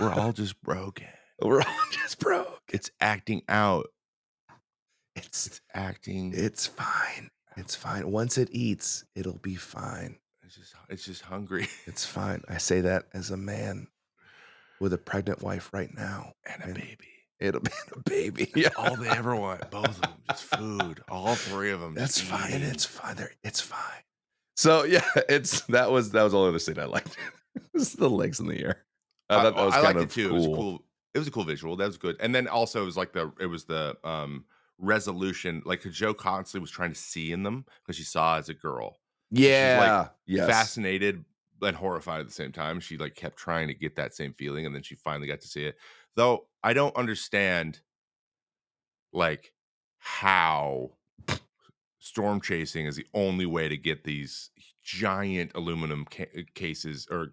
Speaker 2: We're all just broken.
Speaker 1: We're all just broke.
Speaker 2: It's acting out.
Speaker 1: It's
Speaker 2: It's acting.
Speaker 1: it's fine. It's fine. Once it eats, it'll be fine.
Speaker 2: It's just hungry.
Speaker 1: It's fine. I say that as a man with a pregnant wife right now.
Speaker 2: And a baby.
Speaker 1: It'll be a baby. Yeah.
Speaker 2: All they ever want, both of them, just food. All three of them.
Speaker 1: That's
Speaker 2: just
Speaker 1: fine.
Speaker 2: eating.
Speaker 1: It's fine. It's fine. So yeah, that was the only other scene I liked. It's the legs in the air. I thought that was
Speaker 2: I
Speaker 1: kind
Speaker 2: liked it
Speaker 1: of
Speaker 2: too. It was
Speaker 1: cool.
Speaker 2: cool. It was a cool visual. That was good. And then also it was the resolution. Like 'cause Joe constantly was trying to see in them because she saw as a girl. So she's like
Speaker 1: Yeah. Yes.
Speaker 2: fascinated and horrified at the same time. She like kept trying to get that same feeling, and then she finally got to see it. Though I don't understand like how storm chasing is the only way to get these giant aluminum cases or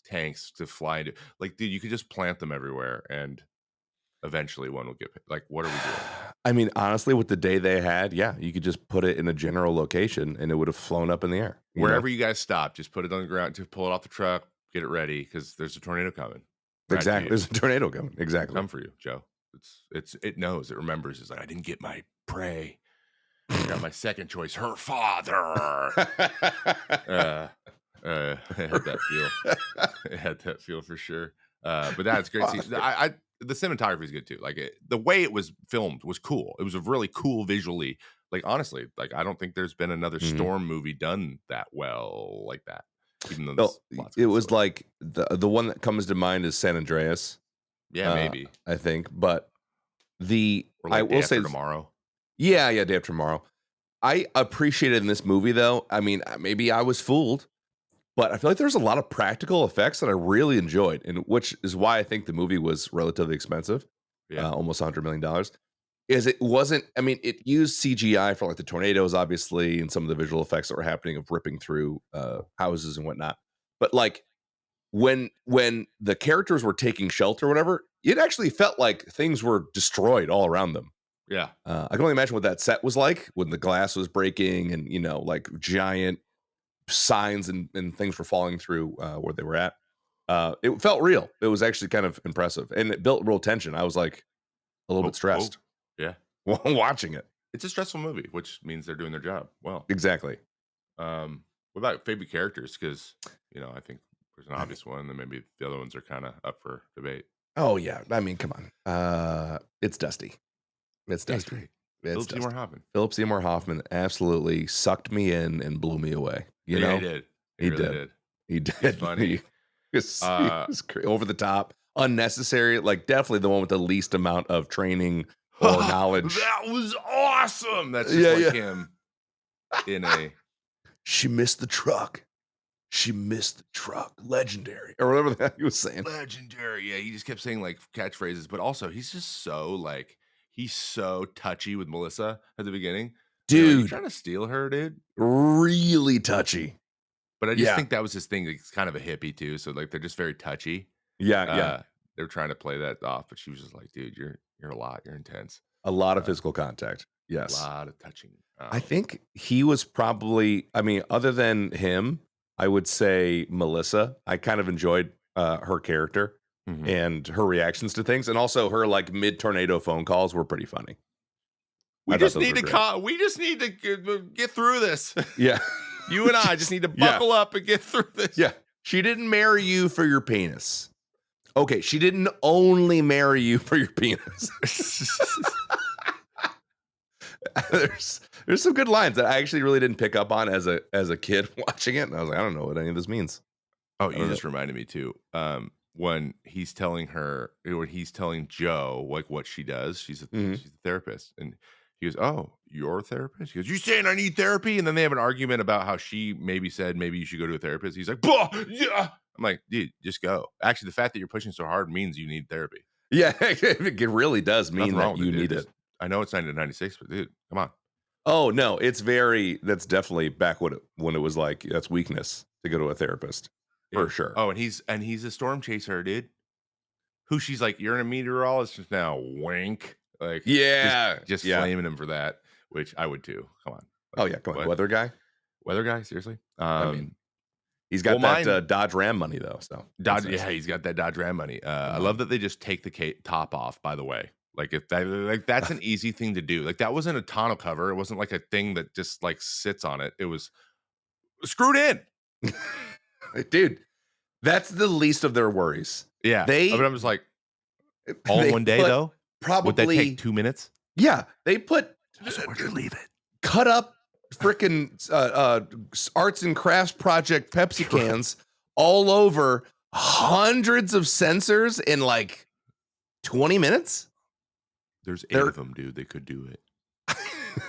Speaker 2: tanks to fly into. Like, dude, you could just plant them everywhere, and eventually one will get like. What are we doing?
Speaker 1: I mean, honestly, with the day they had, yeah, you could just put it in a general location and it would have flown up in the air. You know?
Speaker 2: Wherever you guys stop, just put it on the ground, to pull it off the truck, get it ready because there's a tornado coming right to
Speaker 1: Exactly.
Speaker 2: you.
Speaker 1: There's a tornado coming.
Speaker 2: It'll
Speaker 1: Exactly.
Speaker 2: come for you, Joe. It knows, it remembers. It's like, I didn't get my prey. I got my second choice, her father. Uh, it had that feel. It had that feel for sure. But that's great. See, I the cinematography is good too. Like the way it was filmed was cool. It was a really cool visually. Like honestly, like I don't think there's been another
Speaker 1: Mhm.
Speaker 2: storm movie done that well like that. Even though
Speaker 1: No,
Speaker 2: there's lots of
Speaker 1: it
Speaker 2: good
Speaker 1: was
Speaker 2: stuff.
Speaker 1: like the one that comes to mind is San Andreas,
Speaker 2: Yeah, maybe.
Speaker 1: I think. But
Speaker 2: Or
Speaker 1: I
Speaker 2: like Day
Speaker 1: will say,
Speaker 2: After Tomorrow.
Speaker 1: yeah, yeah, Day After Tomorrow. I appreciated in this movie though. I mean, maybe I was fooled, but I feel like there's a lot of practical effects that I really enjoyed, and which is why I think the movie was relatively expensive,
Speaker 2: Yeah.
Speaker 1: almost $100 million. Is it wasn't? I mean, it used CGI for like the tornadoes, obviously, and some of the visual effects that were happening of ripping through houses and whatnot. But like when the characters were taking shelter or whatever, it actually felt like things were destroyed all around them.
Speaker 2: Yeah.
Speaker 1: I can only imagine what that set was like when the glass was breaking and like giant signs and things were falling through where they were at. It felt real. It was actually kind of impressive, and it built real tension. I was like a little bit
Speaker 2: Oh,
Speaker 1: stressed
Speaker 2: yeah.
Speaker 1: while watching it.
Speaker 2: It's a stressful movie, which means they're doing their job well.
Speaker 1: Exactly.
Speaker 2: What about favorite characters? Because I think there's an
Speaker 1: I mean,
Speaker 2: obvious one, and then maybe the other ones are kind of up for debate.
Speaker 1: oh yeah. I mean, come on. It's Dusty. It's
Speaker 2: Yeah, he's
Speaker 1: Dusty.
Speaker 2: great.
Speaker 1: It's
Speaker 2: Philip Seymour
Speaker 1: Dusty.
Speaker 2: Hoffman.
Speaker 1: Philip Seymour Hoffman absolutely sucked me in and blew me away.
Speaker 2: Yeah, he did. He
Speaker 1: He
Speaker 2: really
Speaker 1: did.
Speaker 2: did.
Speaker 1: He
Speaker 2: He's
Speaker 1: did.
Speaker 2: funny.
Speaker 1: He
Speaker 2: Uh,
Speaker 1: was over the top, unnecessary. Like definitely the one with the least amount of training or knowledge.
Speaker 2: that was awesome. That's just
Speaker 1: Yeah,
Speaker 2: like
Speaker 1: yeah.
Speaker 2: him in a
Speaker 1: She missed the truck. She missed the truck. Legendary, or whatever the hell he was saying.
Speaker 2: legendary. Yeah, he just kept saying like catchphrases, but also he's just so like he's so touchy with Melissa at the beginning. Like, are you
Speaker 1: Dude,
Speaker 2: trying to steal her, dude?
Speaker 1: really touchy.
Speaker 2: But I just
Speaker 1: Yeah.
Speaker 2: think that was his thing. Like, he's kind of a hippie too, so like they're just very touchy.
Speaker 1: Yeah, yeah.
Speaker 2: They're trying to play that off, but she was just like, "Dude, you're a lot. You're intense.
Speaker 1: A lot of
Speaker 2: Uh,
Speaker 1: physical contact.
Speaker 2: a
Speaker 1: Yes.
Speaker 2: lot of touching."
Speaker 1: I think he was probably, I mean, other than him, I would say Melissa. I kind of enjoyed her character
Speaker 2: Mhm.
Speaker 1: and her reactions to things. And also her like mid tornado phone calls were pretty funny.
Speaker 2: We
Speaker 1: I thought
Speaker 2: just
Speaker 1: those
Speaker 2: need
Speaker 1: were
Speaker 2: to
Speaker 1: great.
Speaker 2: we just need to get through this.
Speaker 1: Yeah.
Speaker 2: You and I just need to
Speaker 1: Yeah.
Speaker 2: buckle up and get through this.
Speaker 1: Yeah. She didn't marry you for your penis. Okay. She didn't only marry you for your penis. There's some good lines that I actually really didn't pick up on as a kid watching it. And I was like, I don't know what any of this means.
Speaker 2: Oh,
Speaker 1: I
Speaker 2: you
Speaker 1: don't know.
Speaker 2: just reminded me too. When he's telling her, when he's telling Joe like what she does, she's a
Speaker 1: Mhm.
Speaker 2: she's a therapist, and he goes, "Oh, you're a therapist?" He goes, "You saying I need therapy?" And then they have an argument about how she maybe said maybe you should go to a therapist. He's like, "Bah, yeah." I'm like, dude, just go. Actually, the fact that you're pushing so hard means you need therapy.
Speaker 1: Yeah, it really does mean
Speaker 2: Nothing wrong
Speaker 1: that
Speaker 2: with it,
Speaker 1: you
Speaker 2: dude.
Speaker 1: need
Speaker 2: Just
Speaker 1: it.
Speaker 2: I know it's 1996, but dude, come on.
Speaker 1: Oh no, that's definitely back when it was like that's weakness to go to a therapist
Speaker 2: Yeah.
Speaker 1: for sure.
Speaker 2: Oh, and he's a storm chaser, dude. Who she's like, "You're a meteorologist now, wink." Like, just
Speaker 1: Yeah,
Speaker 2: just
Speaker 1: yeah.
Speaker 2: flaming him for that, which I would too. Come on.
Speaker 1: Oh
Speaker 2: Like,
Speaker 1: yeah, come on,
Speaker 2: what?
Speaker 1: weather guy.
Speaker 2: Weather guy? Seriously?
Speaker 1: I mean, he's
Speaker 2: Well,
Speaker 1: got that
Speaker 2: mine
Speaker 1: Dodge Ram money though, so that's
Speaker 2: Dodge,
Speaker 1: nice.
Speaker 2: yeah, he's got that Dodge Ram money. I
Speaker 1: Come
Speaker 2: love
Speaker 1: on.
Speaker 2: that they just take the top off, by the way. Like, if that like, that's an easy thing to do. Like, that wasn't a tonneau cover. It wasn't like a thing that just, like, sits on it. It was screwed in.
Speaker 1: Dude, that's the least of their worries.
Speaker 2: Yeah. But
Speaker 1: They
Speaker 2: I'm just like, all in
Speaker 1: they
Speaker 2: one day,
Speaker 1: put
Speaker 2: though? Would that take
Speaker 1: probably
Speaker 2: 2 minutes?
Speaker 1: yeah, they put
Speaker 2: So where'd you leave it?
Speaker 1: cut up freaking arts and crafts project Pepsi cans all over hundreds of sensors in like 20 minutes.
Speaker 2: There's 8
Speaker 1: They're
Speaker 2: of them, dude. They could do it.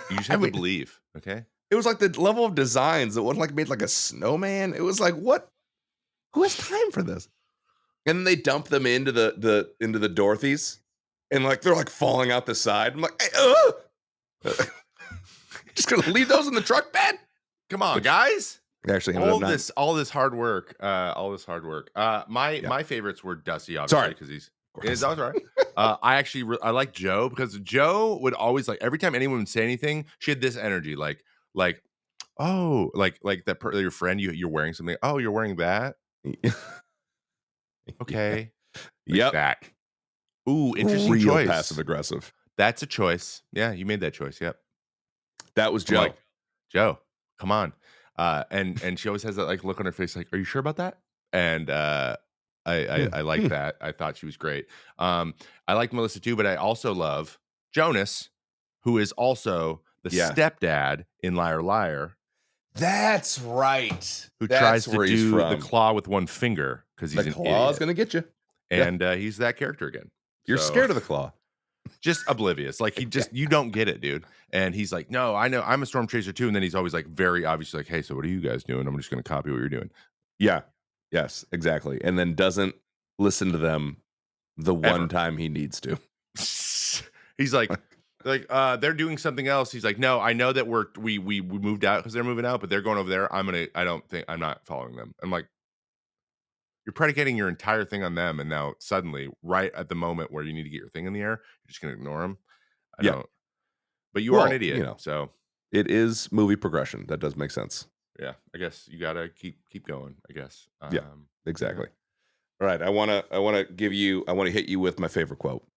Speaker 2: You just
Speaker 1: I
Speaker 2: have to
Speaker 1: mean,
Speaker 2: believe, okay?
Speaker 1: it was like the level of designs that wasn't like made like a snowman. It was like, what? Who has time for this? And then they dump them into the Dorothy's, and like they're like falling out the side. I'm like, hey, just gonna leave those in the truck bed?
Speaker 2: Come on, guys.
Speaker 1: Actually, ended up not.
Speaker 2: All this hard work. My favorites were Dusty, obviously, because it's all right. I actually I like Joe, because Joe would always, like, every time anyone would say anything, she had this energy, like oh, like that your friend, you're wearing something. Oh, you're wearing that. Okay.
Speaker 1: Yep.
Speaker 2: That. Ooh, interesting
Speaker 1: Real
Speaker 2: choice.
Speaker 1: passive aggressive.
Speaker 2: That's a choice. Yeah, you made that choice. Yep.
Speaker 1: That was Joe.
Speaker 2: Like, Joe, come on. And she always has that like look on her face, like, are you sure about that? And I like that. I thought she was great. I like Melissa too, but I also love Jonas, who is also the stepdad in Liar Liar.
Speaker 1: That's right.
Speaker 2: Who tries to do the claw with one finger because he's an idiot. The
Speaker 1: claw's gonna get you.
Speaker 2: And he's that character again.
Speaker 1: You're scared of the claw.
Speaker 2: Just oblivious. Like, he just, you don't get it, dude. And he's like, no, I know, I'm a storm chaser too. And then he's always like very obviously like, hey, so what are you guys doing? I'm just going to copy what you're doing.
Speaker 1: Yeah. Yes, exactly. And then doesn't listen to them the one time he needs to.
Speaker 2: He's like they're doing something else. He's like, no, I know that we moved out because they're moving out, but they're going over there. I'm not following them. I'm like, you're predicating your entire thing on them, and now suddenly, right at the moment where you need to get your thing in the air, you're just gonna ignore them. I don't. But you are an idiot, so
Speaker 1: it is movie progression. That does make sense.
Speaker 2: Yeah, I guess you gotta keep going. I guess.
Speaker 1: Yeah, exactly. All right, I want to hit you with my favorite quote.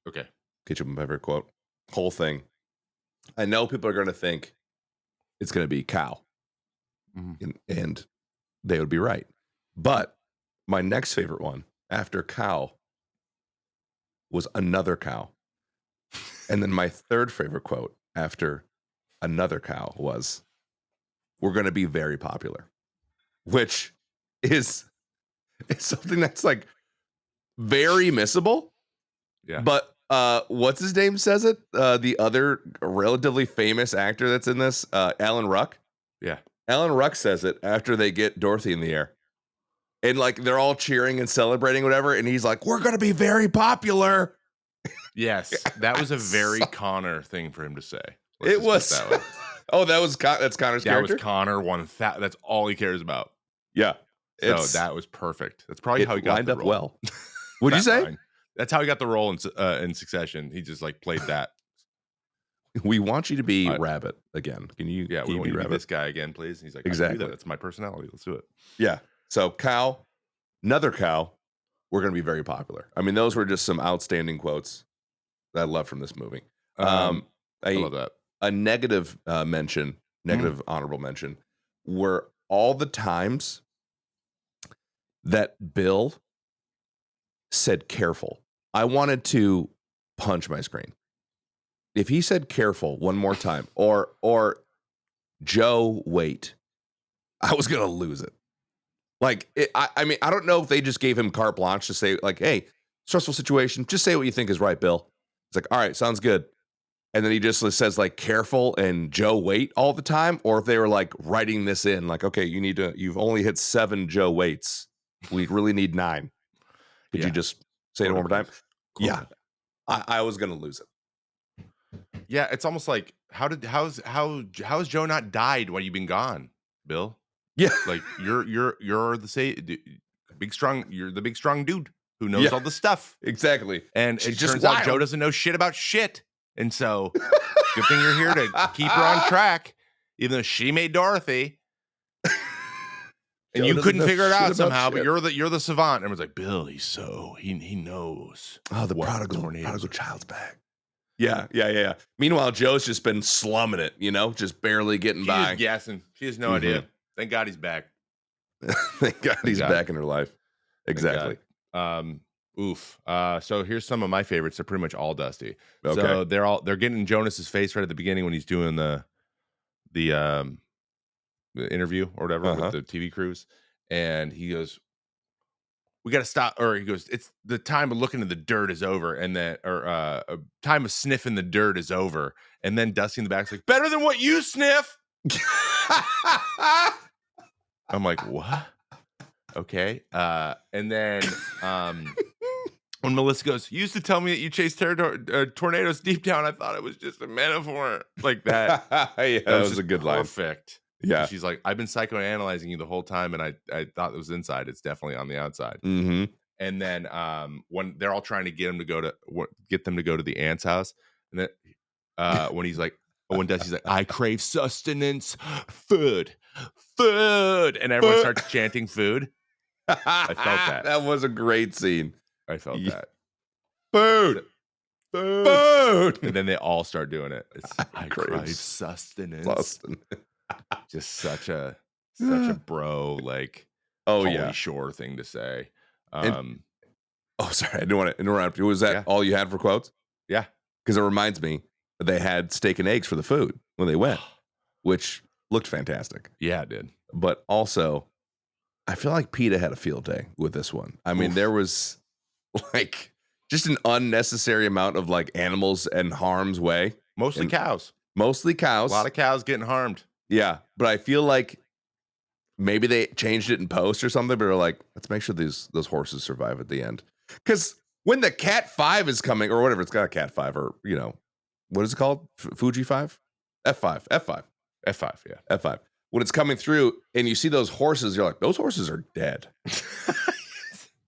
Speaker 2: Okay,
Speaker 1: get you my favorite quote. Whole thing. I know people are going to think it's going to be cow, and they would be right, but my next favorite one after cow was another cow. And then my third favorite quote after another cow was, we're going to be very popular, which is something that's like very missable.
Speaker 2: Yeah.
Speaker 1: But what's his name says it? The other relatively famous actor that's in this, Alan Ruck.
Speaker 2: Yeah.
Speaker 1: Alan Ruck says it after they get Dorothy in the air. And like they're all cheering and celebrating, whatever. And he's like, we're going to be very popular.
Speaker 2: Yes. That was a very Connor thing for him to say.
Speaker 1: It was. That that's Connor's character?
Speaker 2: That was Connor. That's all he cares about.
Speaker 1: Yeah.
Speaker 2: So that was perfect. That's probably how he got
Speaker 1: lined
Speaker 2: the
Speaker 1: up
Speaker 2: role.
Speaker 1: Well. What'd you say?
Speaker 2: Line. That's how he got the role in Succession. He just like played that.
Speaker 1: We want you to be Rabbit again. Can you?
Speaker 2: Yeah, we want you to be this guy again, please. And he's like, exactly. I can do that. That's my personality. Let's do it.
Speaker 1: Yeah. So cow, another cow. We're going to be very popular. I mean, those were just some outstanding quotes that I love from this movie.
Speaker 2: I love that.
Speaker 1: A negative mention, honorable mention, were all the times that Bill said careful. I wanted to punch my screen. If he said careful one more time, or Joe, wait, I was going to lose it. Like, I mean, I don't know if they just gave him carte blanche to say, like, hey, stressful situation, just say what you think is right, Bill. It's like, all right, sounds good. And then he just says, like, careful and Joe, wait all the time. Or if they were, like, writing this in, like, okay, you've only hit 7 Joe waits. We really need 9. Could you just say it one more time? Yeah. I was going to lose it.
Speaker 2: Yeah, it's almost like, how's Joe not died while you've been gone, Bill?
Speaker 1: Yeah,
Speaker 2: like you're the big strong dude who knows all the stuff.
Speaker 1: Exactly.
Speaker 2: And it turns out Joe doesn't know shit about shit. And so good thing you're here to keep her on track, even though she made Dorothy. And you couldn't figure it out somehow, but you're the savant. And everyone's like, Bill, he knows.
Speaker 1: Oh, the prodigal child's back. Yeah. Meanwhile, Joe's just been slumming it, just barely getting by.
Speaker 2: She's guessing. She has no idea. Thank God he's back.
Speaker 1: Thank God he's back in her life. Exactly.
Speaker 2: So here's some of my favorites. They're pretty much all Dusty.
Speaker 1: Okay.
Speaker 2: So they're getting in Jonas's face right at the beginning when he's doing the interview or whatever with the TV crews, and he goes, "We got to stop." Or he goes, "It's the time of looking in the dirt is over," and then time of sniffing the dirt is over, and then Dusty in the back's like, "Better than what you sniff." I'm like, what? Okay. And then when Melissa goes, "You used to tell me that you chase tornadoes deep down. I thought it was just a metaphor." Like that.
Speaker 1: Yeah,
Speaker 2: That
Speaker 1: that
Speaker 2: was
Speaker 1: was a
Speaker 2: just
Speaker 1: good line.
Speaker 2: perfect. Because
Speaker 1: Yeah.
Speaker 2: she's like, "I've been psychoanalyzing you the whole time, and I thought it was inside. It's definitely on the outside."
Speaker 1: Mm-hmm.
Speaker 2: And then when they're all trying to get them to go to the aunt's house, and then when he's like, when Dusty's like, "I crave sustenance, food, food," and everyone starts chanting food. I felt that.
Speaker 1: That was a great scene.
Speaker 2: I felt
Speaker 1: Ye-
Speaker 2: that.
Speaker 1: Food,
Speaker 2: So, food. And
Speaker 1: food.
Speaker 2: then they all start doing it. It's
Speaker 1: I
Speaker 2: I
Speaker 1: crave
Speaker 2: crave sustenance.
Speaker 1: Boston.
Speaker 2: Just such a bro, like
Speaker 1: Oh
Speaker 2: Pauly
Speaker 1: yeah.
Speaker 2: Shore thing to say.
Speaker 1: And
Speaker 2: Um,
Speaker 1: oh, sorry, I didn't want to interrupt you. Was that
Speaker 2: yeah,
Speaker 1: all you had for quotes?
Speaker 2: yeah.
Speaker 1: Because it reminds me that they had steak and eggs for the food when they went, which looked fantastic.
Speaker 2: Yeah, it did.
Speaker 1: But also, I feel like PETA had a field day with this one. I mean,
Speaker 2: Oof.
Speaker 1: there was like just an unnecessary amount of like animals and harm's way.
Speaker 2: Mostly
Speaker 1: And
Speaker 2: cows.
Speaker 1: mostly
Speaker 2: A
Speaker 1: cows.
Speaker 2: lot of cows getting harmed.
Speaker 1: Yeah. But I feel like maybe they changed it in post or something, but they're like, let's make sure those horses survive at the end. Because when the Cat 5 is coming, or whatever, it's got a Cat 5, or what is it called? Fuji 5? F5. F5.
Speaker 2: F5, yeah.
Speaker 1: F5. When it's coming through and you see those horses, you're like, those horses are dead.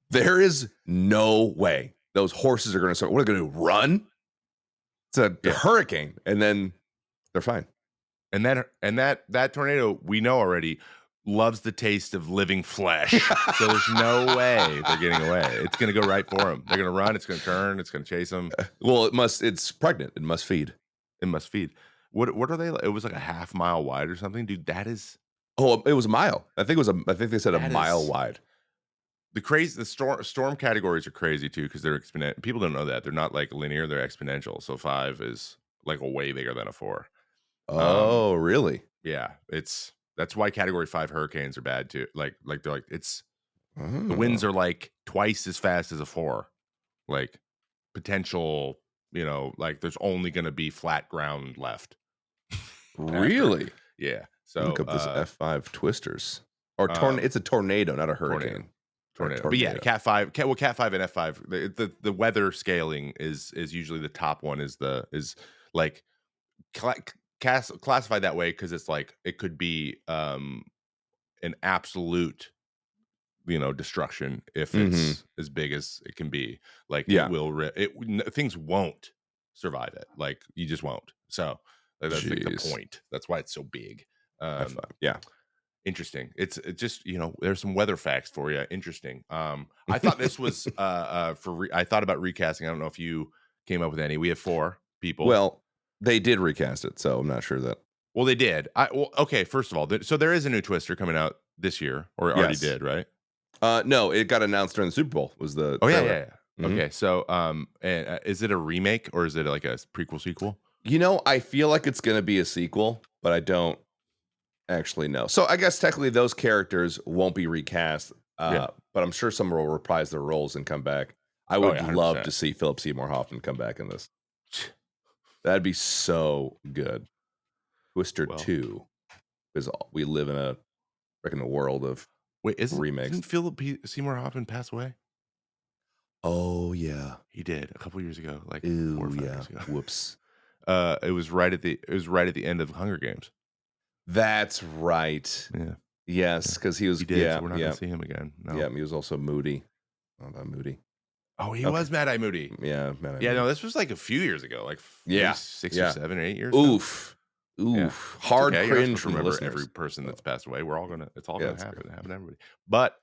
Speaker 1: There is no way those horses are going to start. What are they going to do? Run? It's a
Speaker 2: Yeah.
Speaker 1: hurricane, and then they're fine.
Speaker 2: And that tornado, we know already, loves the taste of living flesh. So there's no way they're getting away. It's going to go right for them. They're going to run. It's going to turn. It's going to chase them.
Speaker 1: Well, it's pregnant. It must feed.
Speaker 2: It must feed. What are they? It was like a half mile wide or something, dude. That is
Speaker 1: Oh, it was a mile. I think they said a
Speaker 2: That
Speaker 1: mile
Speaker 2: is-
Speaker 1: wide.
Speaker 2: the storm categories are crazy too because they're exponential. People don't know that they're not like linear; they're exponential. So 5 is like a way bigger than a 4.
Speaker 1: Oh, really?
Speaker 2: Yeah, that's why category 5 hurricanes are bad too. Like they're like the winds
Speaker 1: Oh,
Speaker 2: are like twice as fast as a 4. Like potential, like there's only going to be flat ground left.
Speaker 1: really?
Speaker 2: Yeah.
Speaker 1: Look
Speaker 2: So
Speaker 1: up this F5 twisters or It's a tornado, not a hurricane.
Speaker 2: tornado. But yeah, Cat 5, Cat 5 and F5. The weather scaling is usually the top one is like classified that way because it's like it could be an absolute destruction if it's as big as it can be. Like
Speaker 1: Yeah.
Speaker 2: things won't survive it. Like you just won't. So that's like the
Speaker 1: Jeez.
Speaker 2: point. That's why it's so big.
Speaker 1: F5. Yeah.
Speaker 2: Interesting. It's just there's some weather facts for you. Interesting. I thought this was I thought about recasting. I don't know if you came up with any. We have 4 people.
Speaker 1: Well, they did recast it, so I'm not sure that.
Speaker 2: Well, they did. Okay. First of all, so there is a new Twister coming out this year, or it already
Speaker 1: Yes.
Speaker 2: did, right?
Speaker 1: No, it got announced during the Super Bowl. Was the
Speaker 2: Oh yeah,
Speaker 1: trailer.
Speaker 2: yeah, yeah.
Speaker 1: Mhm.
Speaker 2: Okay, so and, is it a remake or is it like a prequel sequel?
Speaker 1: I feel like it's going to be a sequel, but I don't actually know. So I guess technically those characters won't be recast,
Speaker 2: Yeah.
Speaker 1: but I'm sure some will reprise their roles and come back. I
Speaker 2: Oh,
Speaker 1: would
Speaker 2: yeah,
Speaker 1: love
Speaker 2: 100%.
Speaker 1: to see Philip Seymour Hoffman come back in this. That'd be so good. Twister
Speaker 2: Well.
Speaker 1: 2 is we live in a world of
Speaker 2: Wait,
Speaker 1: remakes.
Speaker 2: didn't Philip Seymour Hoffman pass away?
Speaker 1: Oh yeah.
Speaker 2: He did a couple years ago, like 4
Speaker 1: Ooh
Speaker 2: or 5
Speaker 1: yeah.
Speaker 2: years ago.
Speaker 1: Whoops.
Speaker 2: It was right at the end of Hunger Games.
Speaker 1: That's right.
Speaker 2: Yeah,
Speaker 1: Yes, because he was.
Speaker 2: he did.
Speaker 1: Yeah,
Speaker 2: So we're not
Speaker 1: yeah,
Speaker 2: gonna see him again. No.
Speaker 1: yeah. He was also moody. Oh, that moody.
Speaker 2: Oh, he
Speaker 1: Okay.
Speaker 2: was Mad Eye Moody.
Speaker 1: Yeah, man.
Speaker 2: Yeah, no, this was like a few years ago, like
Speaker 1: Yeah,
Speaker 2: maybe 6
Speaker 1: yeah.
Speaker 2: or 7 or 8 years. ago.
Speaker 1: Oof.
Speaker 2: Yeah.
Speaker 1: Hard
Speaker 2: Okay, you're not
Speaker 1: cringe
Speaker 2: supposed to
Speaker 1: from the
Speaker 2: remember
Speaker 1: listeners.
Speaker 2: every person that's passed away. It's all
Speaker 1: Yeah,
Speaker 2: gonna
Speaker 1: that's
Speaker 2: happen.
Speaker 1: true.
Speaker 2: It happened to everybody. But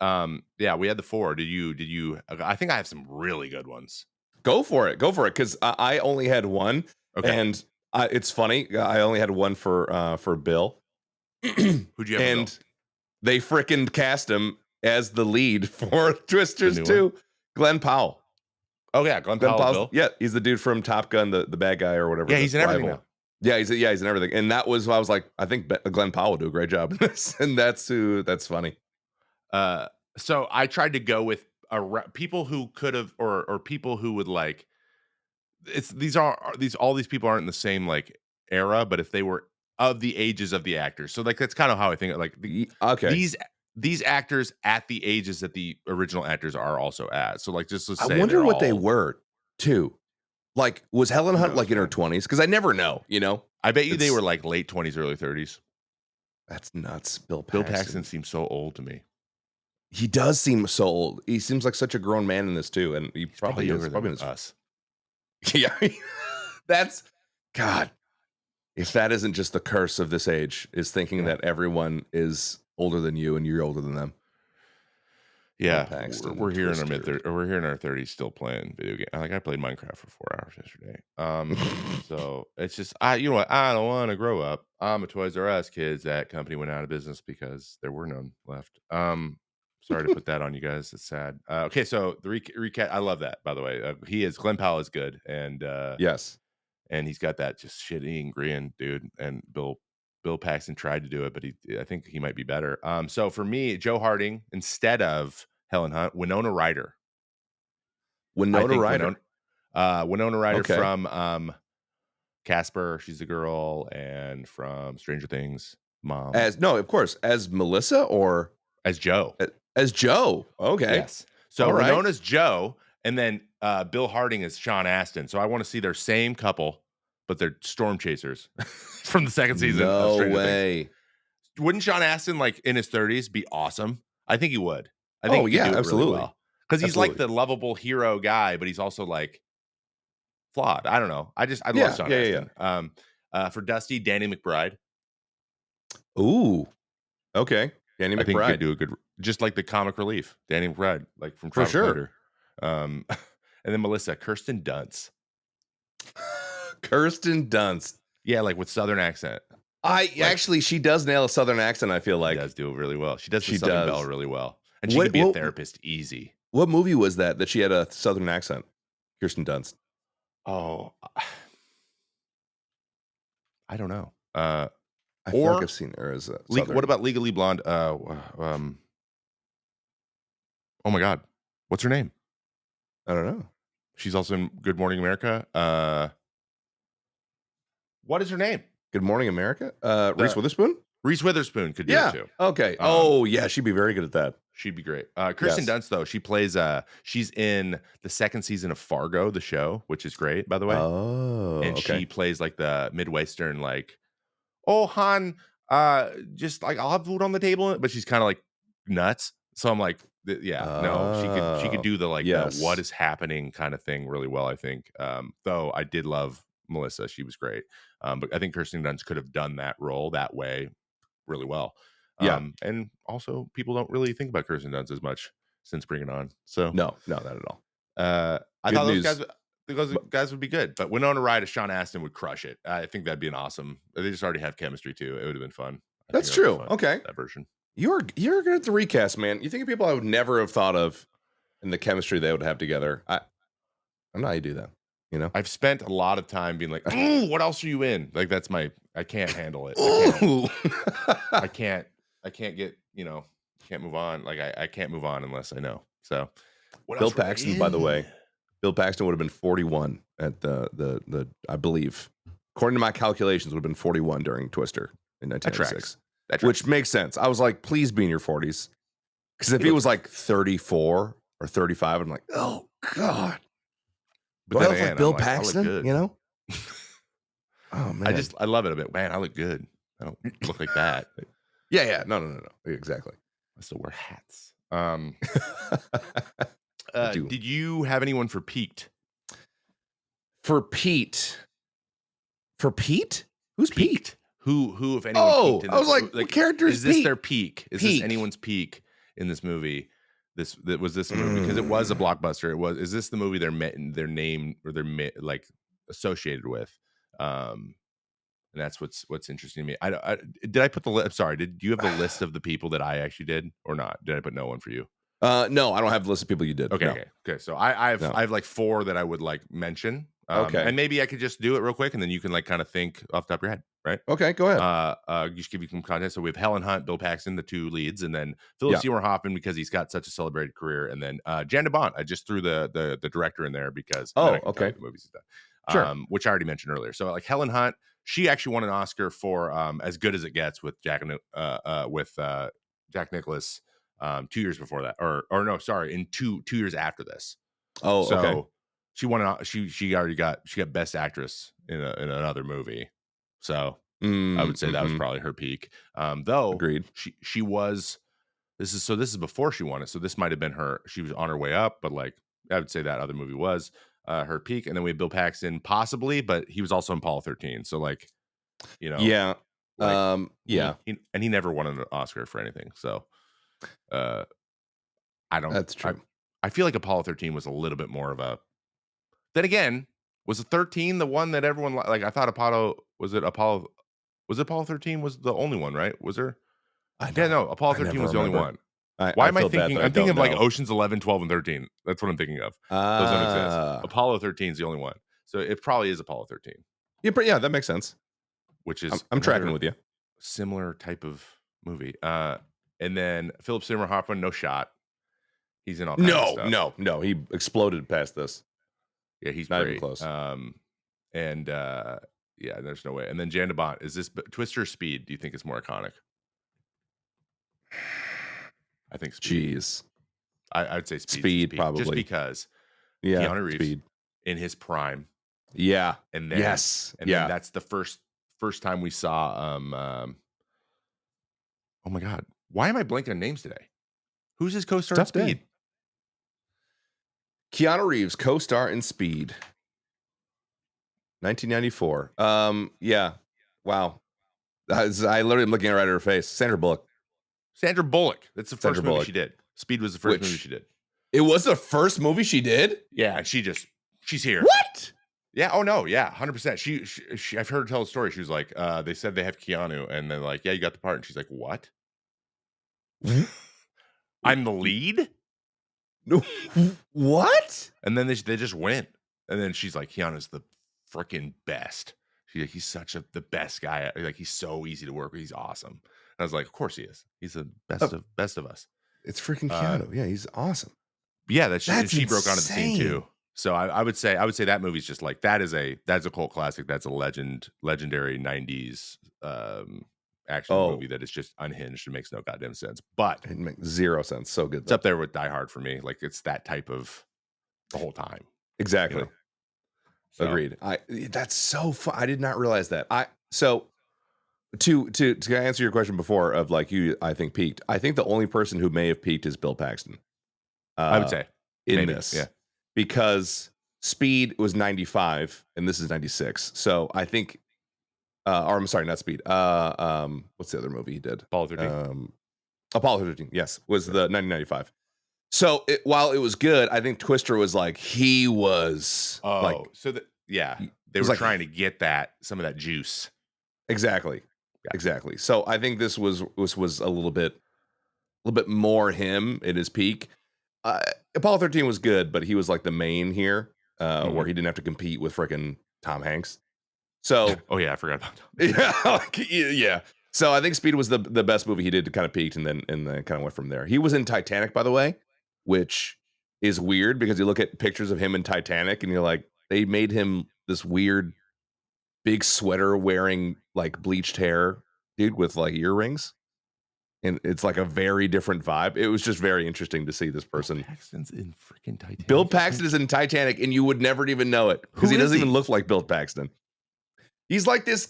Speaker 2: yeah, we had the 4. Did you I think I have some really good ones.
Speaker 1: Go for it. Because I only had one,
Speaker 2: Okay.
Speaker 1: and it's funny. I only had one for Bill,
Speaker 2: Who'd you have for Bill?
Speaker 1: and they frickin' cast him as the lead for Twisters
Speaker 2: new
Speaker 1: 2. Glenn Powell.
Speaker 2: Oh yeah, Glenn Powell,
Speaker 1: Powell's,
Speaker 2: Bill.
Speaker 1: yeah, he's the dude from Top Gun, the bad guy or whatever.
Speaker 2: Yeah,
Speaker 1: the
Speaker 2: he's in everything
Speaker 1: rival.
Speaker 2: now.
Speaker 1: Yeah, he's in everything. And that was I was like, I think Glenn Powell will do a great job in this, and that's funny.
Speaker 2: So I tried to go with people who could have or people who would like all these people aren't in the same like era, but if they were of the ages of the actors. So like that's kind of how I think like
Speaker 1: Okay.
Speaker 2: these these actors at the ages that the original actors are also at. So like just to
Speaker 1: I
Speaker 2: say
Speaker 1: wonder
Speaker 2: they're
Speaker 1: what they
Speaker 2: all
Speaker 1: were too. Like, was Helen
Speaker 2: who
Speaker 1: Hunt
Speaker 2: knows,
Speaker 1: like in her
Speaker 2: man.
Speaker 1: 20s? Because I never know.
Speaker 2: I bet you they were
Speaker 1: It's
Speaker 2: like late 20s, early 30s.
Speaker 1: that's nuts. Bill
Speaker 2: Bill Paxton
Speaker 1: Paxton.
Speaker 2: seems so old to me.
Speaker 1: He does seem so old. He seems like such a grown man in this too, and he
Speaker 2: He's probably
Speaker 1: probably is.
Speaker 2: younger
Speaker 1: Probably
Speaker 2: than
Speaker 1: in his
Speaker 2: us.
Speaker 1: yeah. That's God. If that isn't just the curse of this age, is thinking
Speaker 2: Yeah.
Speaker 1: that everyone is older than you and you're older than them. Bill
Speaker 2: Yeah,
Speaker 1: Paxton,
Speaker 2: we're here in our
Speaker 1: Twister.
Speaker 2: we're here in our 30s still playing video game. Like I played Minecraft for 4 hours yesterday. So it's just you know what? I don't want to grow up. I'm a Toys R Us kids. That company went out of business because there were none left. Sorry to put that on you guys. It's sad. Okay, so the recap. I love that. By the way, Glenn Powell is good,
Speaker 1: Yes.
Speaker 2: and he's got that just shit-eating grin, dude. And Bill Paxton tried to do it, but I think he might be better. So for me, Joe Harding instead of Helen Hunt, Winona Ryder. I
Speaker 1: Winona
Speaker 2: think
Speaker 1: Ryder.
Speaker 2: Winona Ryder
Speaker 1: Okay.
Speaker 2: from Casper, she's the girl, and from Stranger Things, mom
Speaker 1: As no, of course, as Melissa or
Speaker 2: as Joe.
Speaker 1: as Joe. Okay.
Speaker 2: Yes. So
Speaker 1: All right.
Speaker 2: Winona's Joe, and then Bill Harding is Sean Astin. So I want to see their same couple, but they're storm chasers from the second season of
Speaker 1: No
Speaker 2: Stranger Things.
Speaker 1: way.
Speaker 2: Wouldn't Sean Astin, like in his 30s, be awesome? I think he would. I think
Speaker 1: Oh
Speaker 2: he could
Speaker 1: yeah,
Speaker 2: do it really
Speaker 1: absolutely.
Speaker 2: well because he's like
Speaker 1: Absolutely.
Speaker 2: the lovable hero guy, but he's also like flawed. I don't know. I love
Speaker 1: Yeah,
Speaker 2: Sean
Speaker 1: yeah, yeah,
Speaker 2: Astin. For Dusty, Danny McBride.
Speaker 1: yeah. Ooh. Okay. Danny
Speaker 2: I think he could
Speaker 1: McBride.
Speaker 2: do a good, just like the comic relief, Danny McBride, like from
Speaker 1: For
Speaker 2: Tropic
Speaker 1: sure.
Speaker 2: Thunder. Um, and then Melissa, Kirsten Dunst.
Speaker 1: Kirsten Dunst.
Speaker 2: Yeah, like with Southern accent.
Speaker 1: I
Speaker 2: Like
Speaker 1: actually she does nail a southern accent, I feel
Speaker 2: she
Speaker 1: like.
Speaker 2: does do it really well. She does the
Speaker 1: She
Speaker 2: Southern Belle
Speaker 1: does.
Speaker 2: really well, and she
Speaker 1: What
Speaker 2: could be a
Speaker 1: what
Speaker 2: therapist easy.
Speaker 1: what movie was that she had a southern accent? Kirsten Dunst.
Speaker 2: Oh, I don't know.
Speaker 1: I feel like I've
Speaker 2: Or
Speaker 1: seen her as a
Speaker 2: What
Speaker 1: southern.
Speaker 2: about Legally Blonde? Oh my God, what's her name?
Speaker 1: I don't know.
Speaker 2: She's also in Good Morning America. What is her name?
Speaker 1: Good Morning America? Reese
Speaker 2: The
Speaker 1: Witherspoon?
Speaker 2: Reese Witherspoon could do it
Speaker 1: Yeah.
Speaker 2: too.
Speaker 1: Okay.
Speaker 2: Um,
Speaker 1: Oh, yeah, she'd be very good at that.
Speaker 2: she'd be great. Kirsten
Speaker 1: Yes.
Speaker 2: Dunst though, she plays she's in the second season of Fargo, the show, which is great, by the way.
Speaker 1: Oh,
Speaker 2: And
Speaker 1: okay.
Speaker 2: she plays like the Midwestern, like, oh Han, just like I'll have food on the table, but she's kind of like nuts. So I'm like, yeah, no, she could
Speaker 1: Oh,
Speaker 2: do the like the what
Speaker 1: yes.
Speaker 2: is happening kind of thing really well, I think. Though I did love Melissa, she was great. But I think Kirsten Dunst could have done that role that way really well.
Speaker 1: Yeah.
Speaker 2: And also people don't really think about Kirsten Dunst as much since Bring It On. So
Speaker 1: No, no, not at all.
Speaker 2: I
Speaker 1: Good
Speaker 2: thought
Speaker 1: news.
Speaker 2: those
Speaker 1: But
Speaker 2: guys would be good, but Winona Ryder, Sean Astin would crush it. I think that'd be an awesome. They just already have chemistry too. It would have been fun. I think
Speaker 1: that's
Speaker 2: that would be
Speaker 1: true.
Speaker 2: fun.
Speaker 1: Okay.
Speaker 2: That version.
Speaker 1: You're good at the recast, man. You think of people I would never have thought of and the chemistry they would have together. I know how you do that, you know?
Speaker 2: I've spent a lot of time being like, "Ooh, what else are you in?" Like that's my. I can't handle it.
Speaker 1: Ooh.
Speaker 2: I can't. I can't get. Can't move on. Like I can't move on unless I know. So, what
Speaker 1: Bill
Speaker 2: else were they
Speaker 1: Paxton, by the
Speaker 2: in?
Speaker 1: way. Bill Paxton would have been 41 at the I believe, according to my calculations, would have been 41 during Twister in
Speaker 2: That tracks.
Speaker 1: 1996,
Speaker 2: That
Speaker 1: which
Speaker 2: tracks.
Speaker 1: makes sense. I was like, please be in your 40s. Because if
Speaker 2: He
Speaker 1: he
Speaker 2: looks
Speaker 1: was
Speaker 2: good.
Speaker 1: like 34 or 35, I'm like, oh God.
Speaker 2: But
Speaker 1: Do I
Speaker 2: then
Speaker 1: look like
Speaker 2: again, I'm
Speaker 1: Bill
Speaker 2: like, I look
Speaker 1: Paxton?
Speaker 2: good.
Speaker 1: You know? Oh man.
Speaker 2: I love it a bit. Man, I look good. I don't look like that.
Speaker 1: Yeah, yeah. No. Exactly.
Speaker 2: I still wear hats.
Speaker 1: I do.
Speaker 2: Did you have anyone for Peaked?
Speaker 1: For Pete. For Pete? Who's Pete?
Speaker 2: Peaked. Who, if anyone,
Speaker 1: Oh,
Speaker 2: peaked in
Speaker 1: I was
Speaker 2: this?
Speaker 1: like, what character is
Speaker 2: Is this
Speaker 1: Pete?
Speaker 2: their peak? Is this
Speaker 1: Peak.
Speaker 2: anyone's peak in this movie? That was this movie because it was a blockbuster. It was. Is this the movie their name or like associated with? And that's what's interesting to me. Did I put the list? Sorry, did you have the list of the people that I actually did or not? Did I put no one for you?
Speaker 1: No, I don't have the list of people you did.
Speaker 2: Okay,
Speaker 1: No.
Speaker 2: okay. So I have
Speaker 1: No.
Speaker 2: I have like 4 that I would like mention.
Speaker 1: Okay.
Speaker 2: And maybe I could just do it real quick, and then you can like kind of think off the top of your head, right?
Speaker 1: Okay, go ahead.
Speaker 2: Just give you some context. So we have Helen Hunt, Bill Paxton, the 2 leads, and then Philip
Speaker 1: Yeah.
Speaker 2: Seymour Hoffman because he's got such a celebrated career, and then Jan de Bont. I just threw the director in there because then I can tell you
Speaker 1: Okay.
Speaker 2: the movies he's done.
Speaker 1: Sure.
Speaker 2: Which I already mentioned earlier. So like Helen Hunt, she actually won an Oscar for As Good as It Gets with Jack Jack Nicklaus 2 years before that, or no, sorry, in two years after this.
Speaker 1: Oh, okay.
Speaker 2: So she won. She already got Best Actress in another movie. So I would say that was
Speaker 1: Mm-hmm.
Speaker 2: probably her peak. Though
Speaker 1: Agreed.
Speaker 2: she was. This is before she won it. So this might have been her. She was on her way up, but like I would say that other movie was her peak. And then we had Bill Paxton, possibly, but he was also in Apollo 13. So like, you know,
Speaker 1: Yeah.
Speaker 2: like
Speaker 1: Yeah.
Speaker 2: he never won an Oscar for anything. So uh I don't.
Speaker 1: That's true.
Speaker 2: I feel like Apollo 13 was a little bit more of a. Then again, was it 13 the one that everyone like? I thought Apollo was it Apollo. Was it Apollo 13 was the only one, right? Was there? Yeah, no, Apollo
Speaker 1: I
Speaker 2: 13
Speaker 1: never
Speaker 2: was the only
Speaker 1: remember.
Speaker 2: one. Why
Speaker 1: I
Speaker 2: am I
Speaker 1: feel bad
Speaker 2: thinking?
Speaker 1: that I
Speaker 2: I'm thinking
Speaker 1: don't
Speaker 2: of like
Speaker 1: know.
Speaker 2: Ocean's 11, 12, and 13. That's what I'm thinking of. Those don't exist. Apollo 13 is the only one. So it probably is Apollo 13,
Speaker 1: Yeah, but yeah, that makes sense.
Speaker 2: which is
Speaker 1: I'm tracking
Speaker 2: another
Speaker 1: with you.
Speaker 2: similar type of movie. And then Philip Seymour Hoffman, no shot. He's in all kinds of stuff.
Speaker 1: No. He exploded past this.
Speaker 2: Yeah, he's
Speaker 1: Not even
Speaker 2: great.
Speaker 1: close.
Speaker 2: And yeah, there's no way. And then Jan de Bont, is this Twister or Speed? Do you think is more iconic? I think Speed.
Speaker 1: Jeez.
Speaker 2: I'd say
Speaker 1: Speed,
Speaker 2: just
Speaker 1: probably.
Speaker 2: because
Speaker 1: Yeah.
Speaker 2: Keanu Reeves
Speaker 1: Speed.
Speaker 2: in his prime,
Speaker 1: Yeah.
Speaker 2: and then
Speaker 1: Yes.
Speaker 2: and
Speaker 1: Yeah.
Speaker 2: then that's the first time we saw oh my god, why am I blanking on names today? Who's his co-star in
Speaker 1: Tough day.
Speaker 2: Speed?
Speaker 1: Keanu Reeves, co-star in Speed. 1994. Yeah. Wow. I literally am looking right at her face. Sandra Bullock.
Speaker 2: Sandra Bullock. That's the
Speaker 1: Sandra
Speaker 2: first movie
Speaker 1: Bullock.
Speaker 2: she did. Speed was the first movie
Speaker 1: Which-
Speaker 2: she did.
Speaker 1: It was the first movie she did?
Speaker 2: Yeah, and she's here.
Speaker 1: What?
Speaker 2: Yeah. Oh no. Yeah. 100%. She. I've heard her tell a story. She was like, they said they have Keanu, and then like, yeah, you got the part, and she's like, what? I'm the lead.
Speaker 1: What?
Speaker 2: And then they just went, and then she's like, Keanu's the freaking best. She's like, he's such the best guy. Like he's so easy to work with. He's awesome. And I was like, of course he is. He's the best of us.
Speaker 1: It's freaking Keanu. Yeah, he's awesome.
Speaker 2: Yeah, and
Speaker 1: That's
Speaker 2: she broke onto the scene
Speaker 1: insane.
Speaker 2: too. So I would say that movie's just like that's a cult classic. That's a legendary 90s action movie that is just unhinged and makes no goddamn sense. But
Speaker 1: It makes zero sense. So good.
Speaker 2: it's up there with Die Hard for me. Like it's that type of the whole time.
Speaker 1: Exactly.
Speaker 2: You know? So,
Speaker 1: Agreed. That's so fun. I did not realize that. So to answer your question before of like you, I think peaked. I think the only person who may have peaked is Bill Paxton.
Speaker 2: I would say
Speaker 1: in
Speaker 2: maybe,
Speaker 1: this,
Speaker 2: yeah,
Speaker 1: because Speed was 95 and this is 96. So I think, or I'm sorry, not Speed. What's the other movie he did?
Speaker 2: Apollo 13.
Speaker 1: Apollo 13. Yes, was the 1995. So while it was good, I think Twister was like he was.
Speaker 2: Oh,
Speaker 1: like,
Speaker 2: so they
Speaker 1: was
Speaker 2: were
Speaker 1: like-
Speaker 2: trying to get some of that juice.
Speaker 1: Exactly.
Speaker 2: Gotcha.
Speaker 1: Exactly. So I think this was a little bit more him at his peak. Apollo 13 was good, but he was like the main here, where he didn't have to compete with frickin' Tom Hanks. So
Speaker 2: Oh yeah, I forgot about that.
Speaker 1: yeah. So I think Speed was the best movie he did to kind of peaked and then kind of went from there. He was in Titanic, by the way, which is weird because you look at pictures of him in Titanic and you're like, they made him this weird big sweater wearing like bleached hair dude with like earrings. And it's like a very different vibe. It was just very interesting to see this person.
Speaker 2: Bill Paxton's in freaking Titanic.
Speaker 1: Bill Paxton is in Titanic, and you would never even know it because he
Speaker 2: Who is
Speaker 1: doesn't even
Speaker 2: he?
Speaker 1: look like Bill Paxton. He's like this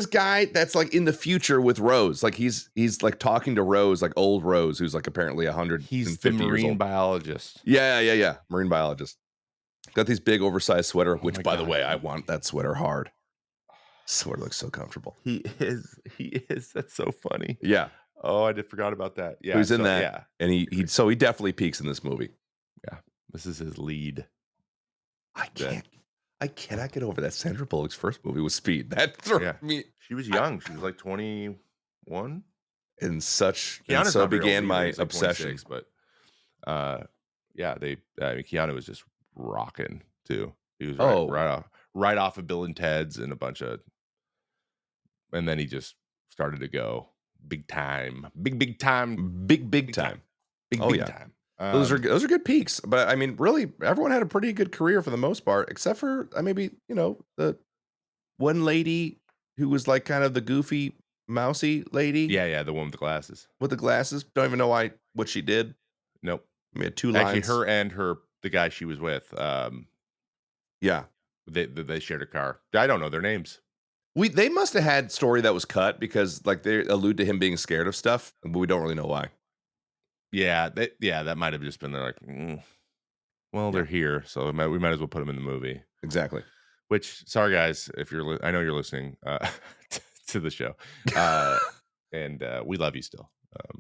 Speaker 1: guy that's like in the future with Rose. Like he's like talking to Rose, like old Rose, who's like apparently 150
Speaker 2: He's the
Speaker 1: years
Speaker 2: marine
Speaker 1: old.
Speaker 2: biologist.
Speaker 1: Yeah. Marine biologist. Got these big oversized sweater, which
Speaker 2: my
Speaker 1: by the
Speaker 2: God.
Speaker 1: way, I want that sweater hard. Sweater looks so comfortable.
Speaker 2: He is. That's so funny.
Speaker 1: Yeah.
Speaker 2: Oh, I forgot about that. Yeah,
Speaker 1: He's in that.
Speaker 2: Yeah,
Speaker 1: And he definitely peaks in this movie.
Speaker 2: this is his lead.
Speaker 1: I cannot get over that. Sandra Bullock's first movie was Speed. That threw me.
Speaker 2: She was young. She was like 21.
Speaker 1: And such.
Speaker 2: Keanu's
Speaker 1: And so
Speaker 2: not very
Speaker 1: began
Speaker 2: old
Speaker 1: my
Speaker 2: either. He's like
Speaker 1: obsession.
Speaker 2: 26, but yeah, Keanu was just rocking too. He was right off of Bill and Ted's and a bunch of, and then he just started to go big time.
Speaker 1: Big time. Big time. Those are good peaks. But I mean, really, everyone had a pretty good career for the most part, except for maybe, the one lady who was like kind of the goofy mousy lady.
Speaker 2: Yeah, the one with the glasses.
Speaker 1: With the glasses. Don't even know what she did.
Speaker 2: Nope.
Speaker 1: We had 2
Speaker 2: Actually,
Speaker 1: lines.
Speaker 2: her and the guy she was with,
Speaker 1: Yeah.
Speaker 2: they shared a car. I don't know their names.
Speaker 1: They must have had story that was cut because like they allude to him being scared of stuff, but we don't really know why.
Speaker 2: Yeah, that might have just been they're like, well,
Speaker 1: Yeah.
Speaker 2: they're here, so we might as well put them in the movie.
Speaker 1: Exactly.
Speaker 2: Which, sorry guys, if you're, I know you're listening to the show, and we love you still.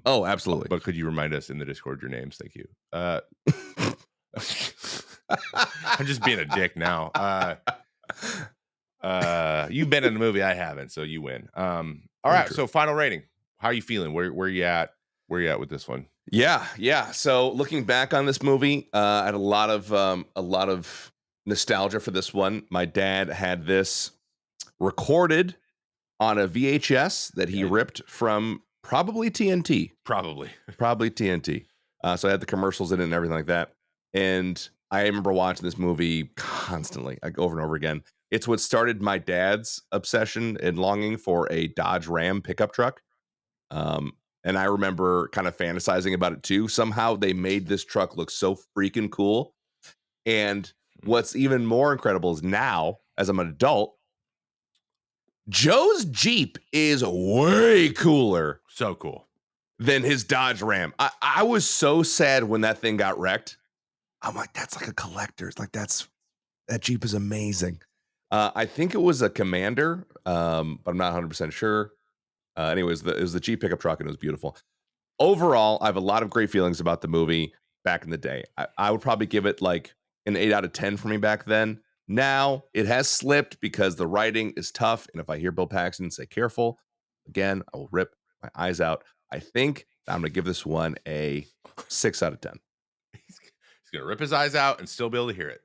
Speaker 1: Oh, absolutely.
Speaker 2: But could you remind us in the Discord your names? Thank you. I'm just being a dick now. You've been in the movie, I haven't, so you win. All right,
Speaker 1: true.
Speaker 2: so final rating. How are you feeling? Where you at? Where you at with this one?
Speaker 1: Yeah. So looking back on this movie, I had a lot of nostalgia for this one. My dad had this recorded on a VHS that he ripped from probably TNT.
Speaker 2: Probably
Speaker 1: TNT. So I had the commercials in it and everything like that. And I remember watching this movie constantly, like over and over again. It's what started my dad's obsession and longing for a Dodge Ram pickup truck. And I remember kind of fantasizing about it too. Somehow they made this truck look so freaking cool. And what's even more incredible is now, as I'm an adult, Joe's Jeep is way cooler.
Speaker 2: So cool.
Speaker 1: Than his Dodge Ram. I was so sad when that thing got wrecked. I'm like, that's like a collector's. Like that Jeep is amazing. I think it was a Commander, but I'm not 100% sure. Anyways, it was the Jeep pickup truck and it was beautiful. Overall, I have a lot of great feelings about the movie back in the day. I would probably give it like an 8 out of 10 for me back then. Now it has slipped because the writing is tough. And if I hear Bill Paxton say careful, again, I will rip my eyes out. I think I'm going to give this one a 6 out of 10.
Speaker 2: He's going to rip his eyes out and still be able to hear it.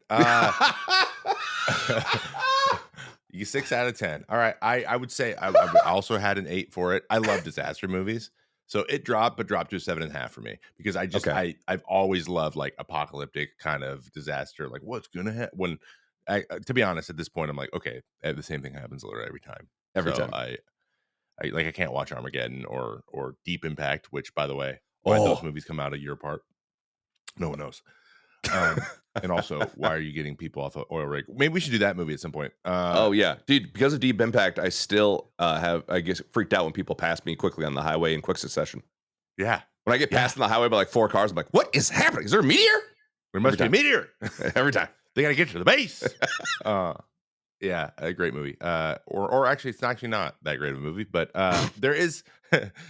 Speaker 2: You 6 out of 10. All right. I would say I also had an 8 for it. I love disaster movies. So it dropped to a 7.5 for me because I've always loved like apocalyptic kind of disaster. Like what's going to happen when to be honest, at this point, I'm like, okay, the same thing happens literally every time.
Speaker 1: Every time.
Speaker 2: I can't watch Armageddon or Deep Impact, which by the way, why those movies come out a year apart, no one knows. And also, why are you getting people off an oil rig? Maybe we should do that movie at some point.
Speaker 1: Oh yeah, dude. Because of Deep Impact, I still I guess freaked out when people pass me quickly on the highway in quick succession.
Speaker 2: Yeah.
Speaker 1: When I get passed on the highway by like 4 cars, I'm like, what is happening? Is there a meteor?
Speaker 2: There must be a meteor.
Speaker 1: Every time.
Speaker 2: They got to get to the base. Yeah, a great movie. Or actually, it's actually not that great of a movie, but there is.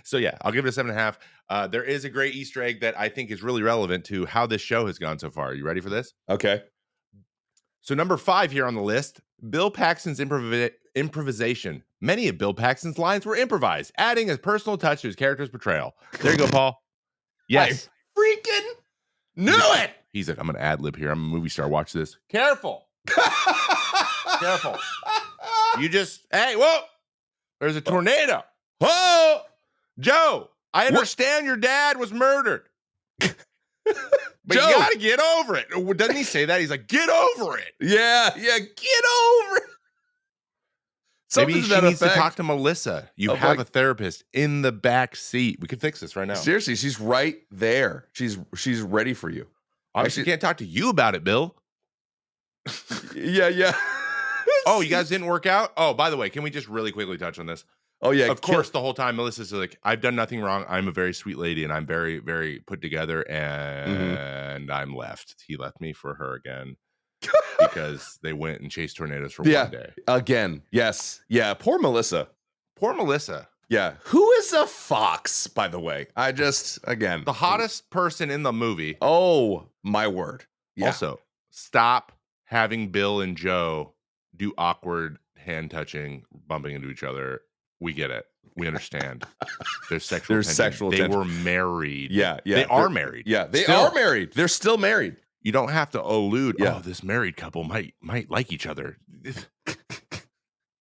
Speaker 2: So yeah, I'll give it a 7.5. There is a great Easter egg that I think is really relevant to how this show has gone so far. Are you ready for this?
Speaker 1: Okay.
Speaker 2: So number 5 here on the list, Bill Paxton's improvisation. Many of Bill Paxton's lines were improvised, adding a personal touch to his character's portrayal. There you go, Paul. Yes.
Speaker 1: I freaking knew it.
Speaker 2: He's like, I'm an ad lib here. I'm a movie star. Watch this. Careful. Careful. Hey, whoa. There's a tornado. Whoa. Joe, I understand your dad was murdered. But Joe, you gotta get over it. Doesn't he say that? He's like, get over it.
Speaker 1: Yeah, get over it.
Speaker 2: Maybe she needs to talk to Melissa. You have a therapist in the back seat. We can fix this right now.
Speaker 1: Seriously, she's right there. She's ready for you.
Speaker 2: Obviously, can't talk to you about it, Bill.
Speaker 1: Yeah.
Speaker 2: Oh, you guys didn't work out? Oh, by the way, can we just really quickly touch on this?
Speaker 1: Oh, yeah.
Speaker 2: Of course, the whole time, Melissa's like, I've done nothing wrong. I'm a very sweet lady, and I'm very, very put together, and I'm left. He left me for her again because they went and chased tornadoes for 1 day.
Speaker 1: Again. Yes. Yeah. Poor Melissa. Yeah. Who is a fox, by the way?
Speaker 2: The hottest person in the movie.
Speaker 1: Oh, my word. Yeah.
Speaker 2: Also, stop having Bill and Joe do awkward hand touching, bumping into each other. We get it. We understand. There's sexual tension. They were married.
Speaker 1: Yeah.
Speaker 2: They are married.
Speaker 1: Yeah, they are married. They're still married.
Speaker 2: You don't have to allude, this married couple might like each other.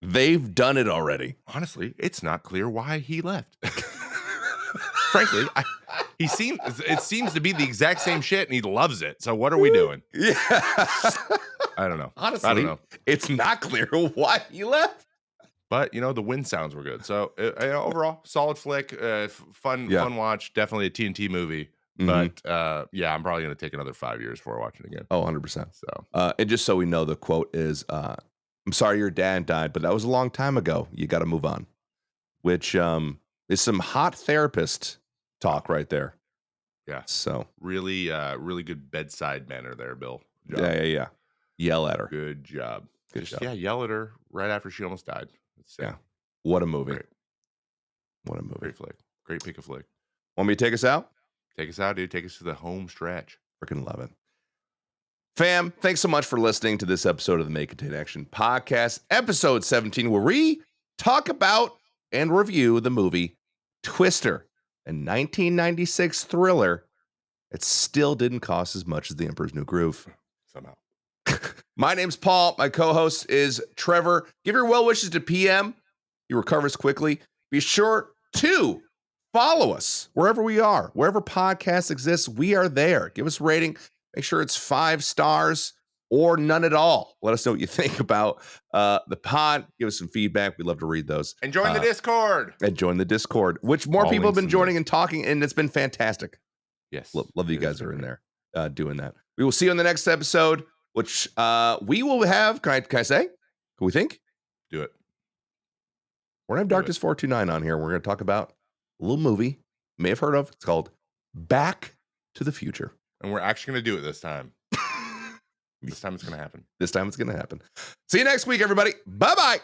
Speaker 1: They've done it already.
Speaker 2: Honestly, it's not clear why he left. Frankly, it seems to be the exact same shit, and he loves it. So what are we doing?
Speaker 1: Yeah.
Speaker 2: I don't know.
Speaker 1: Honestly, it's not clear why he left.
Speaker 2: But the wind sounds were good. So overall, solid flick, fun watch. Definitely a TNT movie. But yeah, I'm probably gonna take another 5 years before watching it again.
Speaker 1: Oh, 100%.
Speaker 2: So
Speaker 1: And just so we know, the quote is, "I'm sorry your dad died, but that was a long time ago. You got to move on," which is some hot therapist talk right there.
Speaker 2: yeah,
Speaker 1: So
Speaker 2: really, really good bedside manner there, Bill. Good job.
Speaker 1: yeah. Yell at her.
Speaker 2: Good job.
Speaker 1: Good job.
Speaker 2: Yeah, yell at her right after she almost died. It's sad.
Speaker 1: Yeah. What a movie.
Speaker 2: Great,
Speaker 1: What a movie.
Speaker 2: great flick. Great pick of flick.
Speaker 1: Want me to take us out?
Speaker 2: Take us out, dude. Take us to the home stretch.
Speaker 1: Freaking love it. Fam, thanks so much for listening to this episode of the Make It Take Action podcast, episode 17, where we talk about and review the movie Twister, a 1996 thriller that still didn't cost as much as The Emperor's New Groove.
Speaker 2: Somehow.
Speaker 1: My name's Paul. My co-host is Trevor. Give your well wishes to PM. He recovers quickly. Be sure to follow us wherever we are, wherever podcasts exist. We are there. Give us a rating. Make sure it's 5 stars or none at all. Let us know what you think about the pod. Give us some feedback. We'd love to read those.
Speaker 2: And join the Discord.
Speaker 1: And join the Discord, which more
Speaker 2: All
Speaker 1: people have
Speaker 2: links
Speaker 1: been
Speaker 2: in
Speaker 1: joining and talking, and it's been fantastic.
Speaker 2: Yes.
Speaker 1: Love that you
Speaker 2: it
Speaker 1: guys
Speaker 2: is
Speaker 1: are in
Speaker 2: great.
Speaker 1: there doing that. We will see you on the next episode, which we will have. Can I say? Can we think?
Speaker 2: Do it.
Speaker 1: We're going to have Darkness 429 on here. We're going to talk about a little movie you may have heard of. It's called Back to the Future.
Speaker 2: And we're actually going to do it this time. This time it's going to happen.
Speaker 1: This time it's going to happen. See you next week, everybody. Bye-bye.